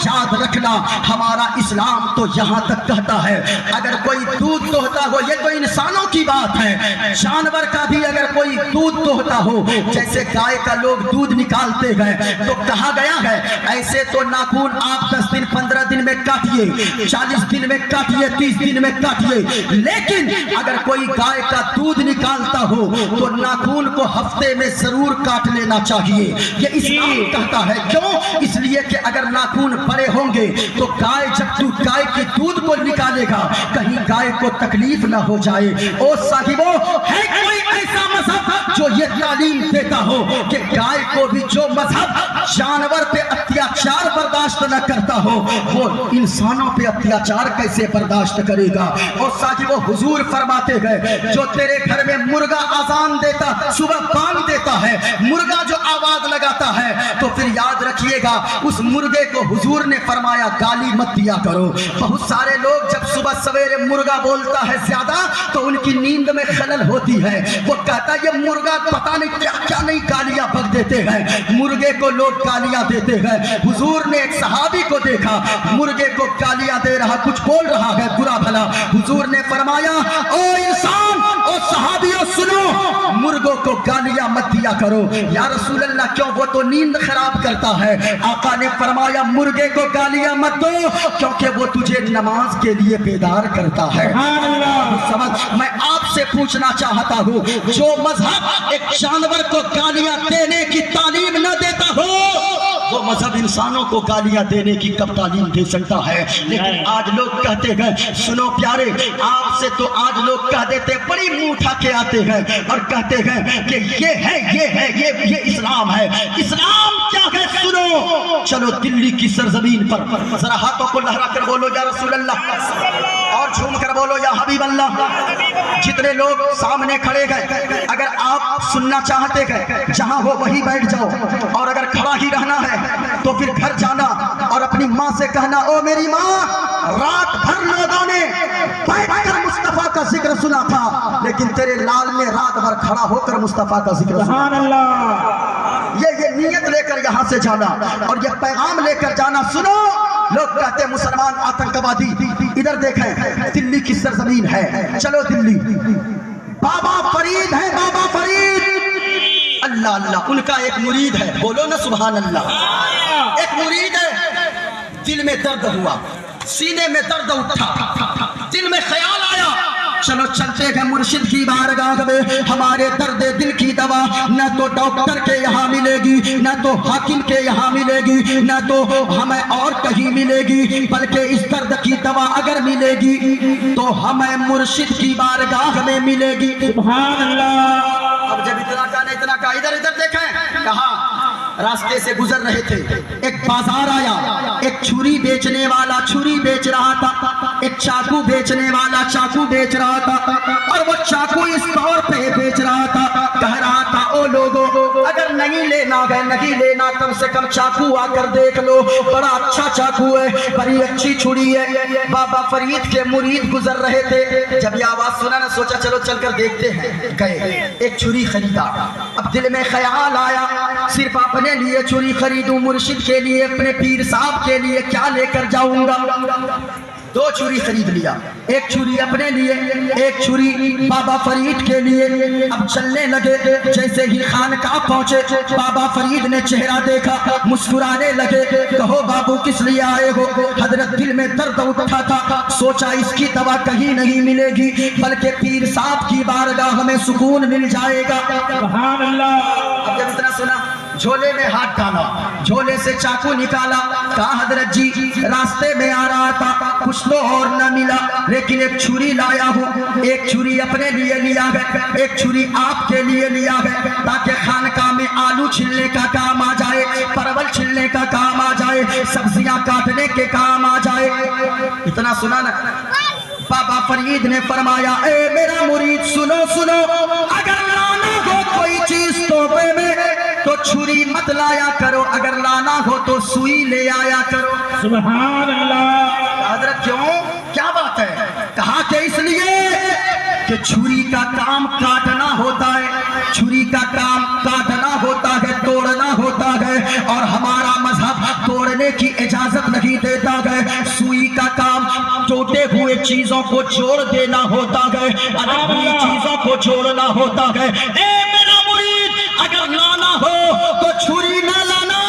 याद रखना हमारा इस्लाम तो यहाँ तक कहता है अगर कोई दूध दोहता हो, ये तो इंसानों की बात है, जानवर का भी अगर कोई दूध दोहता हो, जैसे गाय का लोग दूध निकालते हैं तो कहा गया है ऐसे तो नाखून आप 10 दिन 15 दिन में काटिए, 40 दिन में काटिए, 30 दिन में काटिए, लेकिन अगर कोई गाय का दूध निकालता हो तो नाखून को हफ्ते में जरूर काट लेना चाहिए। ये इस्लाम कहता है। क्यों? इसलिए कि अगर नाखून बड़े होंगे तो गाय जब गाय के दूध को निकालेगा कहीं गाय को तकलीफ ना हो जाए। ओ साहिबो, है कोई ऐसा मजहब जो ये तालीम देता हो कि गाय को भी जो मजहब जानवर पे अत्याचार बर्दाश्त न करता हो वो इंसानों पे अत्याचार कैसे बर्दाश्त करेगा? और साहिबो, हुजूर फरमाते गए जो तेरे घर में मुर्गा आजान देता, सुबह बांग देता है, मुर्गा जो आवाज लगाता है, तो फिर याद रखिएगा उस मुर्गे को हुजूर ने फरमाया गाली मत दिया करो। बहुत सारे लोग जब सुबह सवेरे मुर्गा बोलता है ज्यादा तो उनकी नींद में खलल होती है, वो कहता है ये मुर्गा पता नहीं क्या क्या नहीं गालियां बक देते हैं, मुर्गे को लोग गालियां देते हैं। हुजूर ने एक सहाबी को देखा मुर्गे को गालियां दे रहा, कुछ बोल रहा है बुरा भला, हुजूर ने फरमाया ओ इंसान, ओ सहाबियों सुनो, मुर्गों को गालियां मत दिया करो। या रसूल अल्लाह, क्यों? वो तो नींद खराब करता है। आका ने फरमाया मुर्गे को गालियां मत दो क्योंकि वो तुझे नमाज के लिए बेदार करता है। समझ? मैं आपसे पूछना चाहता हूँ, जो मजहब एक जानवर को गालियां देने की तालीम न देता हो वो मजहब इंसानों को गालियां देने की कब तालीम दे सकता है? लेकिन आज लोग कहते हैं, सुनो प्यारे, आपसे तो आज लोग कह देते, बड़ी मुंह उठा के आते हैं और कहते हैं कि ये है ये इस्लाम है। इस्लाम क्या है? सुनो, चलो दिल्ली की सरजमीन पर जरा हाथों को लहरा कर बोलो या रसूल अल्लाह, और झूम कर बोलो या हबीब अल्लाह। जितने लोग सामने खड़े गए, अगर आप सुनना चाहते हैं जहां हो वहीं बैठ जाओ, और अगर खड़ा ही रहना है तो फिर घर जाना और अपनी माँ से कहना, ओ मेरी माँ, रात भर लोगों ने बैठकर मुस्तफा का जिक्र सुना था लेकिन तेरे लाल ने रात भर खड़ा होकर मुस्तफा का जिक्र सुना। ये नियत लेकर यहाँ से जाना और ये पैगाम लेकर जाना। सुनो, लोग कहते हैं मुसलमान आतंकवादी, इधर देखें दिल्ली की सरजमीन है, चलो दिल्ली, बाबा फरीद है, बाबा फरीद, अल्लाह अल्लाह, उनका एक मुरीद है, बोलो ना सुभान अल्लाह। एक मुरीद है, दिल में दर्द हुआ, सीने में दर्द उठा, दिल में ख्याल आया, चलो चलते हैं मुर्शिद की बारगाह में, हमारे दर्द दिल की दवा न तो डॉक्टर के यहाँ मिलेगी, न तो हाकिम के यहाँ मिलेगी, न तो हमें और कहीं मिलेगी, बल्कि इस दर्द की दवा अगर मिलेगी तो हमें मुर्शिद की बारगाह में मिलेगी। सुभान अल्लाह। अब जब इतना का इधर देखें, कहा रास्ते से गुजर रहे थे, एक बाजार आया, एक छुरी बेचने वाला छुरी बेच रहा था, एक चाकू बेचने वाला चाकू बेच रहा था, और वो चाकू इस तौर पे बेच रहा था, कह रहा था ओ लोगों, अगर नहीं लेना कम से कम चाकू आकर देख लो, बड़ा अच्छा चाकू है, बड़ी अच्छी छुरी है। बाबा फरीद के मुरीद गुजर रहे थे, जब ये आवाज सुना ना, सोचा चलो चलकर देखते हैं, गए, एक छुरी खरीदा। अब दिल में ख्याल आया, सिर्फ अपने लिए छुरी खरीदूं, मुर्शिद के लिए, अपने पीर साहब के लिए क्या लेकर जाऊंगा? दो छुरी खरीद लिया, एक छुरी अपने लिए, एक छुरी बाबा फरीद के लिए। अब चलने लगे, जैसे ही खानकाह पहुंचे, बाबा फरीद ने चेहरा देखा, मुस्कुराने लगे, कहो बाबू किस लिए आए हो? हजरत दिल में दर्द उठा था, सोचा इसकी दवा कहीं नहीं मिलेगी, बल्कि पीर साहब की बारगाह में सुकून मिल जाएगा। सुभान अल्लाह। अब जब इतना सुना, झोले में हाथ डाला, झोले से चाकू निकाला, कहा हजरत जी रास्ते में आ रहा था, कुछ तो और न मिला, लेकिन एक छुरी लाया हूँ, एक छुरी अपने लिए लिया है, एक छुरी आपके लिए लिया है, ताकि खानकाह में आलू छिलने का काम आ जाए, परवल छिलने का काम आ जाए, सब्जियां काटने के काम आ जाए। इतना सुना ना, बाबा फरीद ने फरमाया, ए मेरा मुरीद सुनो सुनो, अगर लाना हो कोई चीज तोहफे में तो छुरी मत लाया करो, अगर लाना हो तो सुई ले आया करो। सुभान अल्लाह। हजरत क्यों, क्या बात है? कहा कि इसलिए कि छुरी का काम काटना होता है, छुरी का काम काटना इजाजत नहीं देता है। सुई का काम टूटे हुए चीजों को जोड़ देना होता है, अलग हुई चीजों को जोड़ना होता है। ए मेरा मुरीद, अगर लाना हो तो छुरी ना लाना,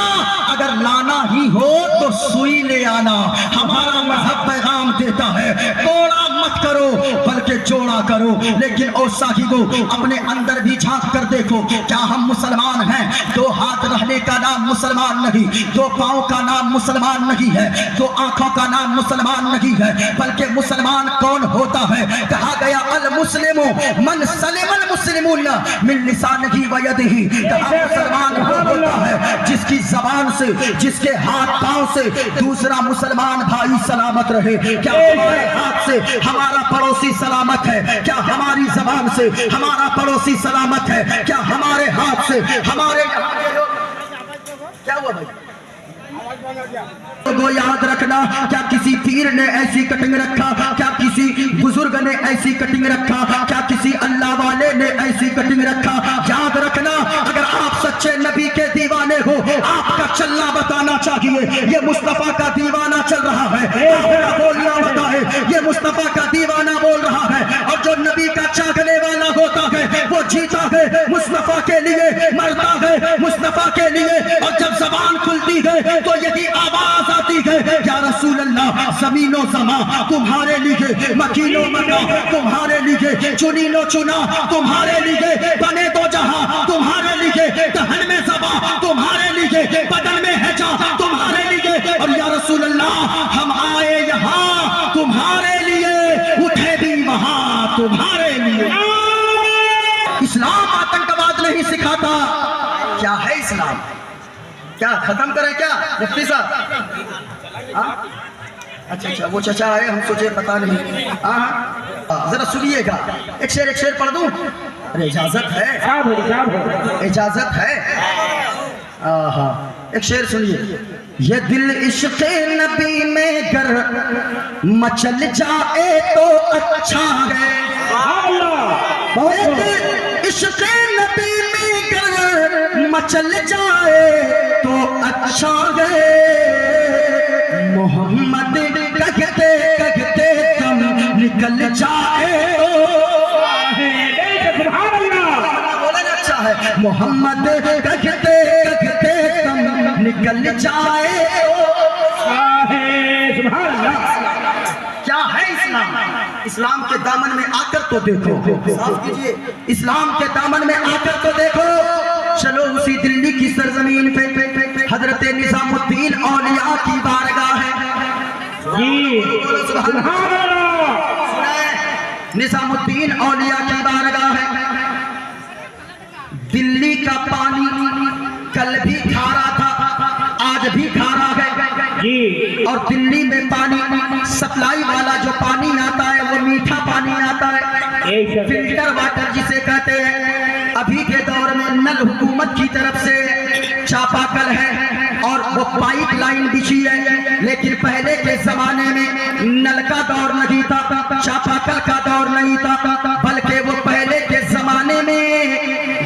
अगर लाना ही हो तो सुई ले आना। हमारा मजहब पैगाम देता है तोड़ा मत करो बल्कि जोड़ा करो। लेकिन ओ साहिबो, अपने अंदर भी झांक कर देखो, क्या हम मुसलमान हैं? दो हाथ रहने का नाम मुसलमान नहीं, दो पांव का नाम मुसलमान नहीं है, दो आंखों का नाम मुसलमान नहीं है, बल्कि मुसलमान कौन होता है? कहा गया अल मुस्लिमु मन सलिमल मुस्लिमून मिन लिसानिही व यदिही। कहा मुसलमान वो होता है जिसकी जबान से, जिसके हाथ पांव से दूसरा मुसलमान भाई सलामत रहे। क्या हमारे हाथ से हमारा पड़ोसी सलामत है? क्या हमारी जबान से हमारा पड़ोसी सलामत है? क्या हमारे हाथ से हमारे क्या हुआ भाई? वो याद रखना, क्या किसी पीर ने ऐसी कटिंग रखा? क्या किसी बुजुर्ग ने ऐसी कटिंग रखा? क्या किसी अल्लाह वाले ने ऐसी कटिंग रखा? याद रखना, अगर आप सच्चे नबी के दीवाने हो, आपका चलना बताना चाहिए ये मुस्तफा का दीवाना चल रहा है, आपका बोलना होता है ये मुस्तफा का दीवाना बोल रहा है। और जो नबी का चाहने वाला होता है वो जीता है मुस्तफा के लिए, मरता है मुस्तफा के लिए। और जब जबान खुलती है तो यही आवाज आती है, या रसूल अल्लाह, ज़मीनो ज़मा तुम्हारे लिए, मकीनो मका तुम्हारे लिए, चुनीनो चुना तुम्हारे लिए, बने दो जहां तुम्हारे लिए, दहन में ज़बा तुम्हारे लिए, बदन में है जा तुम्हारे लिए। और या रसूल अल्लाह, हम आए यहाँ तुम्हारे लिए, उठे भी वहां तुम्हारे लिए। इस्लाम आतंकवाद नहीं सिखाता। क्या है इस्लाम? क्या खत्म करें क्या मुफ्ती साहब? अच्छा अच्छा, वो चचा आए, हम सोचे पता नहीं। जरा सुनिएगा, एक शेर पढ़ दूं? अरे इजाजत है, इजाजत है। एक शेर सुनिए। ये दिल इश्क़ नबी में गर मचल जाए तो अच्छा है, इश्क़ नबी में गर मचल जाए तो अच्छा है। मोहम्मद कहते कहते दम निकल जाए बोला ना, अच्छा है। मोहम्मद कहते कहते दम निकल जाए। क्या है इस्लाम? इस्लाम के दामन में आकर तो देखो, साफ कीजिए, इस्लाम के दामन में आकर तो देखो। चलो उसी दिल्ली की सरजमीन पे हजरत निजामुद्दीन औलिया की बारगाह है। निजामुद्दीन औलिया की बारगाह है। दिल्ली का पानी कल भी खारा था, आज भी खारा है। और दिल्ली में पानी सप्लाई वाला जो पानी आता है वो मीठा पानी आता है, फिल्टर वाटर जिसे कहते हैं। अभी के दौर में नल हुकूमत की तरफ से चापाकल है और वो पाइप लाइन बिछी है। लेकिन पहले के जमाने में नल का दौर नहीं था, चापाकल का दौर नहीं था, बल्कि वो पहले के जमाने में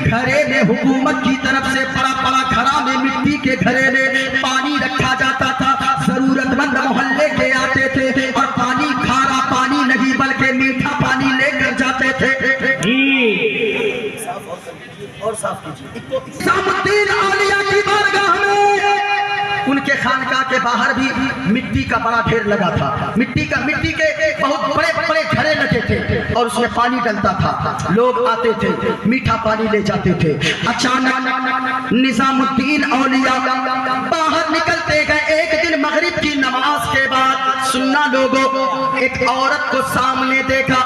घरे में हुकूमत की तरफ से बड़ा बड़ा घड़ा में, मिट्टी के घरे में पानी रखा जाता था। जरूरतमंद मोहल्ले के आते थे और पानी खारा पानी नहीं बल्कि मीठा पानी लेकर जाते थे। और साफ कीजिए। निजामुद्दीन औलिया की बारगाह में उनके खानकाह के बाहर भी मिट्टी का बड़ा ढेर लगा था। मिट्टी के बहुत बड़े बड़े घड़े लगे थे और उसमें पानी डलता था। लोग आते थे, मीठा पानी ले जाते थे। अचानक निजामुद्दीन औलिया बाहर निकलते गए। एक दिन मगरिब की नमाज के बाद सुनना लोगों, एक औरत को सामने देखा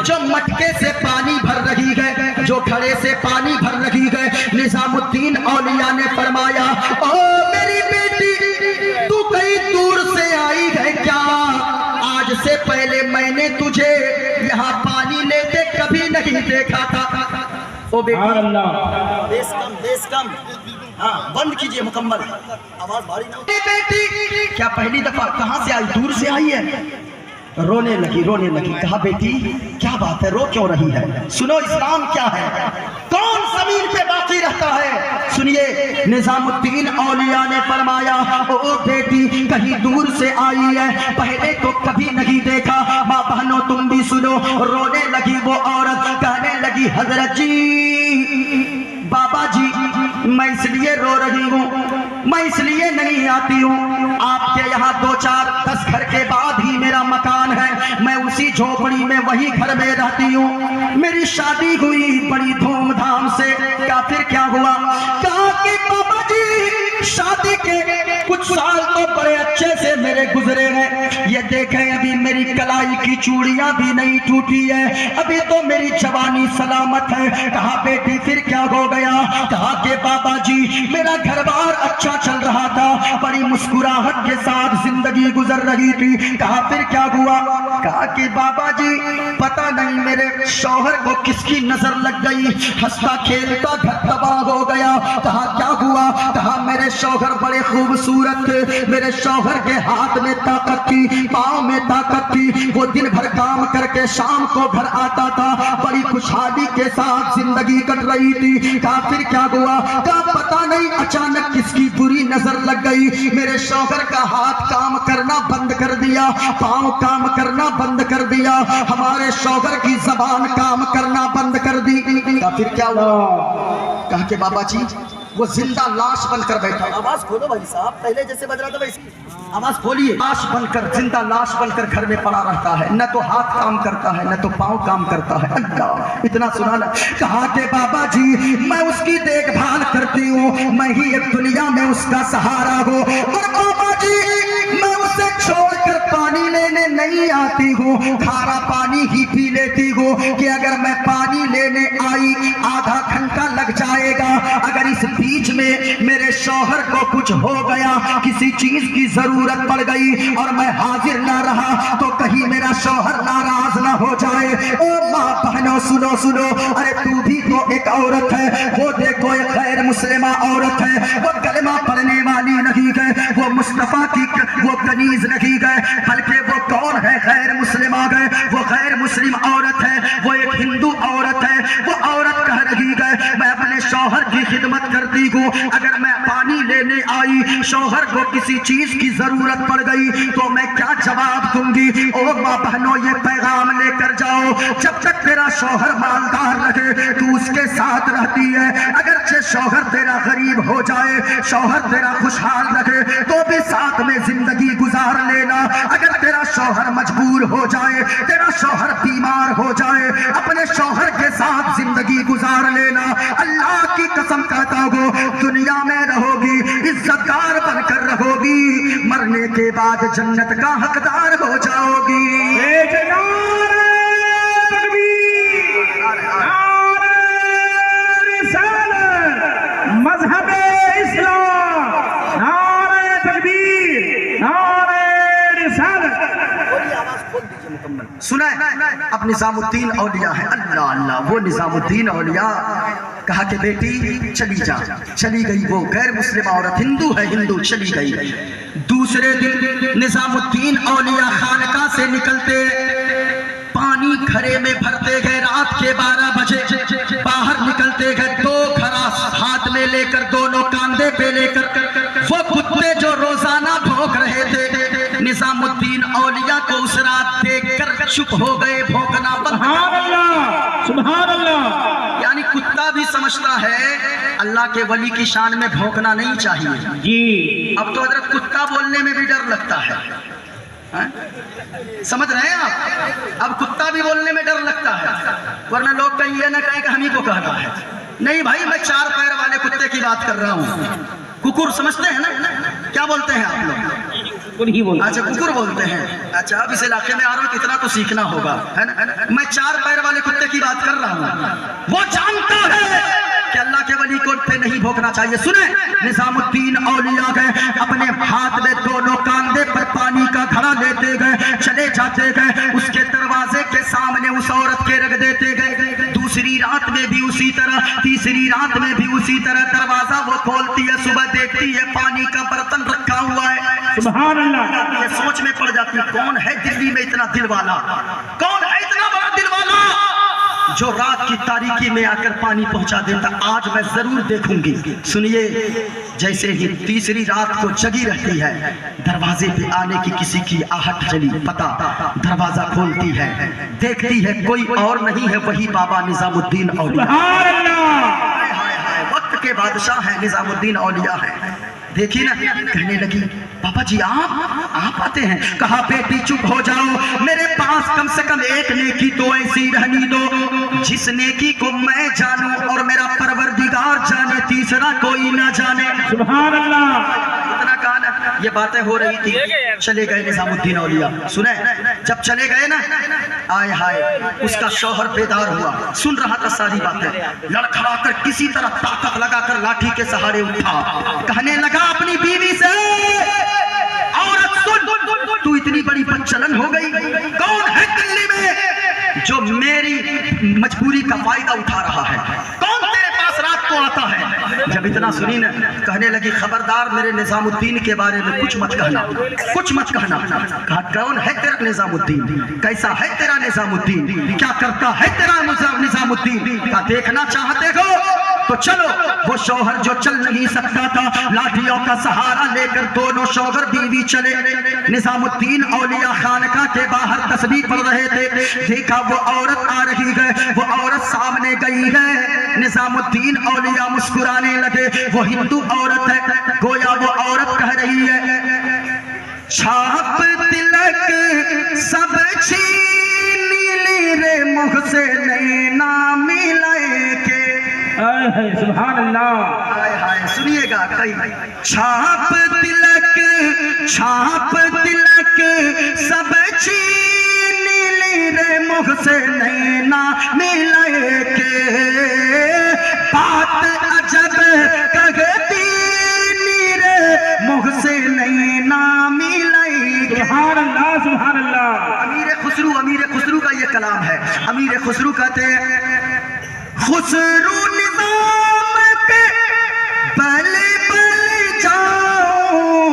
जो मटके से पानी भर रही है, जो घड़े से पानी भर रही है। निजामुद्दीन औलिया ने फरमाया, ओ मेरी बेटी, तू कहीं दूर से आई है क्या? आज से पहले मैंने तुझे यहाँ पानी लेते कभी नहीं देखा था। ओ बेटी, देश कम, हाँ बंद कीजिए मुकम्मल, आवाज भारी ना हो। बेटी क्या पहली दफा? कहाँ से आई? दूर से आई है। रोने लगी। कहा बेटी क्या बात है, रो क्यों रही है? सुनो इस्लाम क्या है, कौन जमीन पे बाकी रहता है। सुनिए निजामुद्दीन औलिया ने फरमाया, ओ बेटी कहीं दूर से आई है, पहले तो कभी नहीं देखा। माँ बहनों तुम भी सुनो। रोने लगी वो औरत, कहने लगी हजरत जी, बाबा जी मैं इसलिए रो रही हूँ, मैं इसलिए नहीं आती हूँ, आपके यहाँ 2-4-10 घर के बाद ही मेरा मकान है, मैं उसी झोपड़ी में वही घर में रहती हूँ। मेरी शादी हुई बड़ी धूमधाम से। क्या फिर क्या हुआ? कहा कि बाबा जी शादी के कुछ साल तो बड़े अच्छे से मेरे गुजरे हैं, ये देखें अभी मेरी कलाई की चूड़ियां भी नहीं टूटी है, अभी तो मेरी जवानी सलामत है। कहा बेटी फिर क्या हो गया? कहा कि बाबा जी मेरा घर बार अच्छा चल रहा था, बड़ी मुस्कुराहट के साथ जिंदगी गुजर रही थी। कहा फिर क्या हुआ? कहा कि बाबा जी पता नहीं मेरे शौहर को किसकी नजर लग गई, हंसता खेलता घर तबाह हो गया। कहा क्या हुआ? कहा मेरे शौहर बड़े खूबसूरत थे, मेरे शौहर के हाथ में ताकत थी, पाँव में ताकत थी, वो दिन भर काम करके शाम को घर आता था, बड़ी खुशहाली के साथ जिंदगी कट रही थी। कहा फिर क्या हुआ? कहा पता नहीं अचानक किसकी बुरी नजर लग गई, मेरे शौहर का हाथ काम करना बंद कर दिया, पाँव काम करना बंद कर दिया, हमारे शौहर की जबान काम करना बंद कर दी। कहा फिर क्या हुआ? कहा कि बाबा जी वो जिंदा लाश बनकर बैठा। आवाज खोलो भाई साहब, पहले जैसे बज रहा था वैसे आवाज खोलिए। लाश बनकर, जिंदा लाश बनकर घर में पड़ा रहता है, न तो हाथ काम करता है न तो पाँव काम करता है। अल्लाह इतना सुना ना। कहा कि बाबा जी मैं उसकी देखभाल करती हूँ, मैं ही एक दुनिया में उसका सहारा हूँ, और बाबा जी मैं उसे छोड़कर पानी लेने नहीं आती हूँ, खारा पानी ही पी लेती हूँ कि अगर मैं पानी लेने आई आधा घंटा लग जाएगा, अगर इस बीच में मेरे शौहर को कुछ हो गया, किसी चीज की जरूरत पड़ गई और मैं हाजिर ना रहा तो कहीं मेरा शौहर नाराज ना हो जाए। ओ माँ बहनों सुनो सुनो, अरे तू भी तो एक औरत है, वो देखो एक गैर मुस्लिमा औरत है, वो कलमा पढ़ने वाली नहीं है, वो मुस्तफा की वो कनीज नहीं गए, बल्कि वो कौन है? गैर मुस्लिमा गए, वो गैर मुस्लिम औरत है, वो एक हिंदू औरत है। वो औरत कह रही गए मैं अपने शौहर की खिदमत करती हूँ, अगर मैं पानी लेने आई शौहर को किसी चीज की जरूरत पड़ गई तो मैं क्या जवाब दूंगी? ओ माँ बहनों ये पैगाम लेकर जाओ, जब तक तेरा शौहर मालदार रहे तू उसके साथ रहती है, अगर शौहर तेरा गरीब हो जाए, शौहर तेरा खुशहाल रहे तो भी साथ में जिंदगी गुजार लेना। अगर तेरा शौहर मजबूर हो जाए, तेरा शौहर बीमार हो जाए, अपने शौहर के साथ जिंदगी गुजार लेना। अल्लाह की कसम कहता हूँ दुनिया में रहोगी इज्जतदार बनकर रहोगी, मरने के बाद जन्नत का हकदार हो जाओगी। मज़हब इस्लाम, नारे तकबीर, नारे रिसालत। सुना अब निजामुद्दीन औलिया है। अल्लाह अल्लाह, वो निजामुद्दीन औलिया। कहा कि बेटी चली जा। चली गई वो गैर मुस्लिम औरत, हिंदू है, हिंदू चली गई। दूसरे दिन निजामुद्दीन औलिया खानका से निकलते पानी घड़े में भरते गए, रात के 12 बजे बाहर निकलते गए, 2 घड़ा हाथ में लेकर, दोनों कांधे पे लेकर, वो कुत्ते जो रोजाना भौंक रहे थे निजामुद्दीन औलिया को उस रात देखकर चुप हो गए, भौंकना बंद। सुभान अल्लाह, सुभान अल्लाह। यानी कुत्ता भी समझता है अल्लाह के वली की शान में भौंकना नहीं चाहिए जी। अब तो हजरत कुत्ता बोलने में भी डर लगता है, समझ रहे हैं आप? अब कुत्ता भी बोलने में डर लगता है, वरना लोग कहीं ये ना कहें कि हम ही को कह रहा है। नहीं भाई, मैं 4 पैर वाले कुत्ते की बात कर रहा हूँ। कुकुर समझते हैं ना? क्या बोलते हैं आप लोग? अच्छा कुकुर बोलते हैं। अच्छा अब इस इलाके में आ रहा हूँ, कितना तो सीखना होगा, है ना? मैं 4 पैर वाले कुत्ते की बात कर रहा हूँ। वो जानता है कि अल्लाह के वली को पे नहीं भौंकना चाहिए। सुने, निजामुद्दीन औलिया गए, अपने हाथ में दोनों कांधे पर पानी का घड़ा लेते गए, चले जाते गए, उसके दरवाजे के सामने उस औरत के रख देते गए। दूसरी रात में भी उसी तरह, तीसरी रात में भी उसी तरह। दरवाजा वो खोलती है, सुबह देखती है पानी का बर्तन रखा हुआ है। सुभान अल्लाह। ये सोच में पड़ जाती है, कौन है दिल्ली में इतना दिल वाला, कौन है इतना बड़ा दिल वाला जो रात की तारीकी में आकर पानी पहुंचा देता। आज मैं जरूर देखूंगी। सुनिए, जैसे ही तीसरी रात को जगी रहती है, दरवाजे पे आने की किसी की आहट चली, पता, दरवाजा खोलती है, देखती है कोई और नहीं है, वही बाबा निजामुद्दीन औलिया। सुभान अल्लाह। वक्त के बादशाह है, निजामुद्दीन औलिया है। देखिए ना, कहने लगी पापा जी आप आते हैं। कहा बेटी चुप हो जाओ, मेरे पास कम से कम एक नेकी तो ऐसी रहनी दो जिस नेकी को मैं जानूं और मेरा परवरदिगार जाने, तीसरा कोई ना जाने। सुभान अल्लाह। इतना कहा ना, ये बातें हो रही थी, चले गए निजामुद्दीन औलिया। सुने, जब चले गए ना, आय हाय, उसका शौहर बेदार हुआ, सुन रहा था सारी बातें। लड़खड़ा कर किसी तरह ताकत लगाकर लाठी के सहारे उठा, कहने लगा अपनी बीवी से, औरत सुन, तू इतनी बड़ी बदचलन हो गई, कौन है दिल्ली में जो मेरी मजबूरी का फायदा उठा रहा है, कौन तेरे पास रात को आता है। जब इतना सुनी ना, कहने लगी खबरदार मेरे निजामुद्दीन के बारे में कुछ मत कहना, कुछ मत कहना। कहा कौन है तेरा निजामुद्दीन, कैसा है तेरा निजामुद्दीन, क्या करता है तेरा निजामुद्दीन। का देखना चाहते हो तो चलो। वो शौहर जो चल नहीं सकता था, लाठियों का सहारा लेकर दोनों शौहर बीवी चले। निजामुद्दीन औलिया खानका के बाहर तस्बीह पढ़ रहे थे, देखा वो औरत आ रही है, वो औरत सामने गई है। निजामुद्दीन औलिया मुस्कुराने लगे, वो हिंदू औरत है, गोया वो औरत कह रही है, छाप तिलक सब छीन रे मुख से नैना मिलाए के। सुभान अल्लाह। हाय हाय, सुनिएगा कई, छाप तिलक सब छीन रे मुख से नैना मिलाए के। बात अजब कहती रे मुख से नैना मिलाए के। सुभान अल्लाह, सुभान अल्लाह। अमीर खुसरू का ये कलाम है। अमीर खुसरू कहते हैं, खुसरू निजाम पे बल बल जाऊं,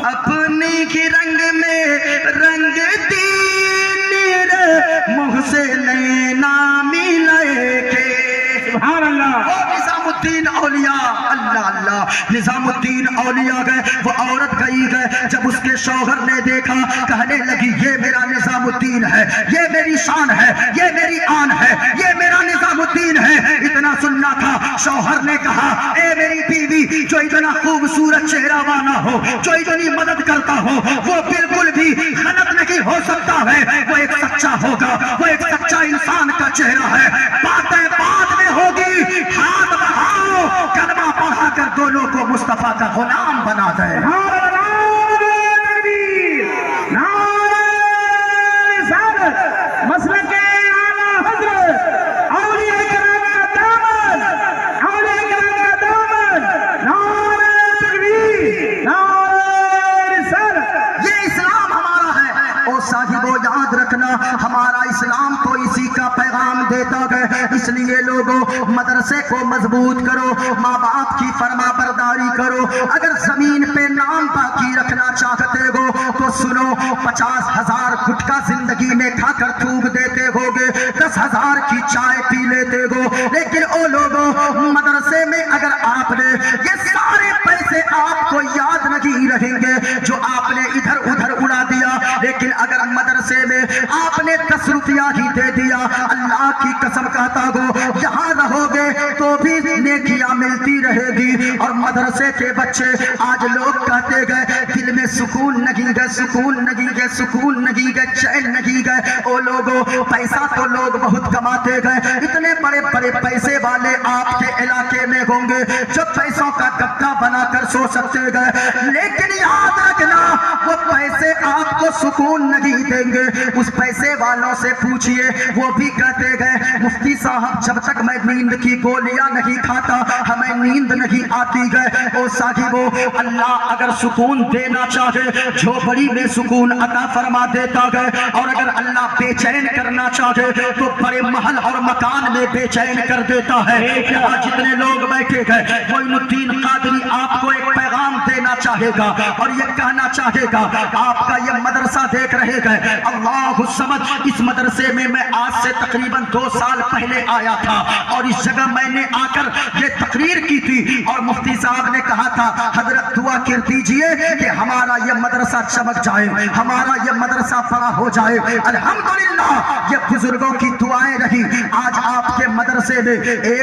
अपने ही रंग में रंग दीन रे मुँह से नैना मिलाए के। सुभान अल्लाह। निजामुद्दीन औलिया, अल्लाह अल्लाह, निजामुद्दीन औलिया गए, वो औरत गई गए। जब उसके शौहर ने देखा, कहने लगी ये मेरा निजामुद्दीन है, ये मेरी शान है, ये मेरी आन है, ये मेरा निजामुद्दीन है। इतना सुनना था, शौहर ने कहा, ए मेरी बीवी जो इतना खूबसूरत चेहरा वाला हो, जो इतनी मदद करता हो, वो बिल्कुल भी गलत नहीं हो सकता है, वो एक सच्चा होगा, वो एक सच्चा इंसान का चेहरा है। बातें बाद में होगी, हाथ बढ़ाओ, कलमा पढ़ा कर दोनों को मुस्तफा का गुलाम बना दे। मसलक के आला हज़रत, औलिया किराम का दामन, औलिया किराम का दामन, नारे तकबीर, नारे रिसालत। ये इस्लाम हमारा है। ओ साहिबो याद रखना, हमारा इस्लाम तो इसी का पैगाम देता है। इसलिए लोगों, मदरसे को मजबूत करो, माँ बाप की फरमा बरदारी करो। अगर जमीन पे नाम बाकी रखना चाहते हो तो सुनो, 50,000 गुटखा जिंदगी में खाकर थूक देते होगे, 10,000 की चाय पी लेते हो, लेकिन ओ लोगों, मदरसे में अगर आपने ये सारे पैसे आपको याद नहीं रहेंगे जो आपने इधर उधर उड़ा दिया। लेकिन अगर मदरसे में आपने 10 रुपया ही दे दिया, अल्लाह की कसम कहता हो, यहाँ रहोगे तो भी नेकियां मिलती रहेगी। और मदरसे के बच्चे आज लोग कहते गए, दिल में सुकून नहीं गए, सुकून नहीं गए, सुकून नहीं गए, चैन नहीं गए। ओ लोगों, पैसा तो लोग बहुत कमाते गए, इतने बड़े बड़े पैसे वाले आपके इलाके में होंगे, जो पैसा पैसों का गद्दा बनाकर सो सकते गए, लेकिन याद रखना वो पैसे आपको सुकून नहीं देंगे। उस पैसे वालों से पूछिए, वो भी कहते गए मुफ्ती साहब जब तक मैं नींद की गोलियां नहीं खाता हमें नींद नहीं आती गए। ओ साहिबो, अल्लाह अगर सुकून देना चाहे झोपड़ी में सुकून अता फरमा देता गए, और अगर अल्लाह बेचैन करना चाहे तो बड़े महल और मकान में बेचैन कर देता है। यहाँ जितने लोग बैठे गए, मोइनुद्दीन कादरी आपको एक पैगाम देना चाहेगा और ये कहना चाहेगा, आपका ये मदरसा देख रहे गए, अल्लाहु समद, इस मदरसे में मैं आज से तकरीबन 2 साल पहले आया था और इस जगह मैंने आकर ये तकरीर की थी और मुफ्ती साहब ने कहा था हजरत दुआ कर दीजिए कि हमारा ये मदरसा चमक जाए, हमारा ये मदरसा बड़ा हो जाए। अल्हम्दुलिल्लाह ये बुजुर्गों की दुआएं रही। आज आपके मदरसे में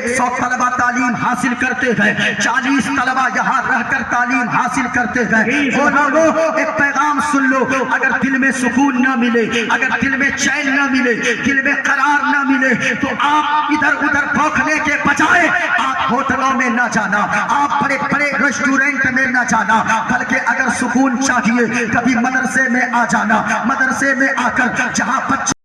100 तलबा तालीम हासिल करते गए, 40 तलबा यहाँ रहकर तालीम हासिल करते गए। वो लोगों एक पैगाम सुन लो, अगर दिल में सुकून न मिले, अगर दिल में चैन न मिले, दिल में करार न मिले, तो आप इधर उधर भौंकने के बजाय आप होटलों में न जाना, आप बड़े बड़े रेस्टोरेंट में न जाना, बल्कि अगर सुकून चाहिए कभी मदरसे में आ जाना। मदरसे में आकर जहाँ बच्चे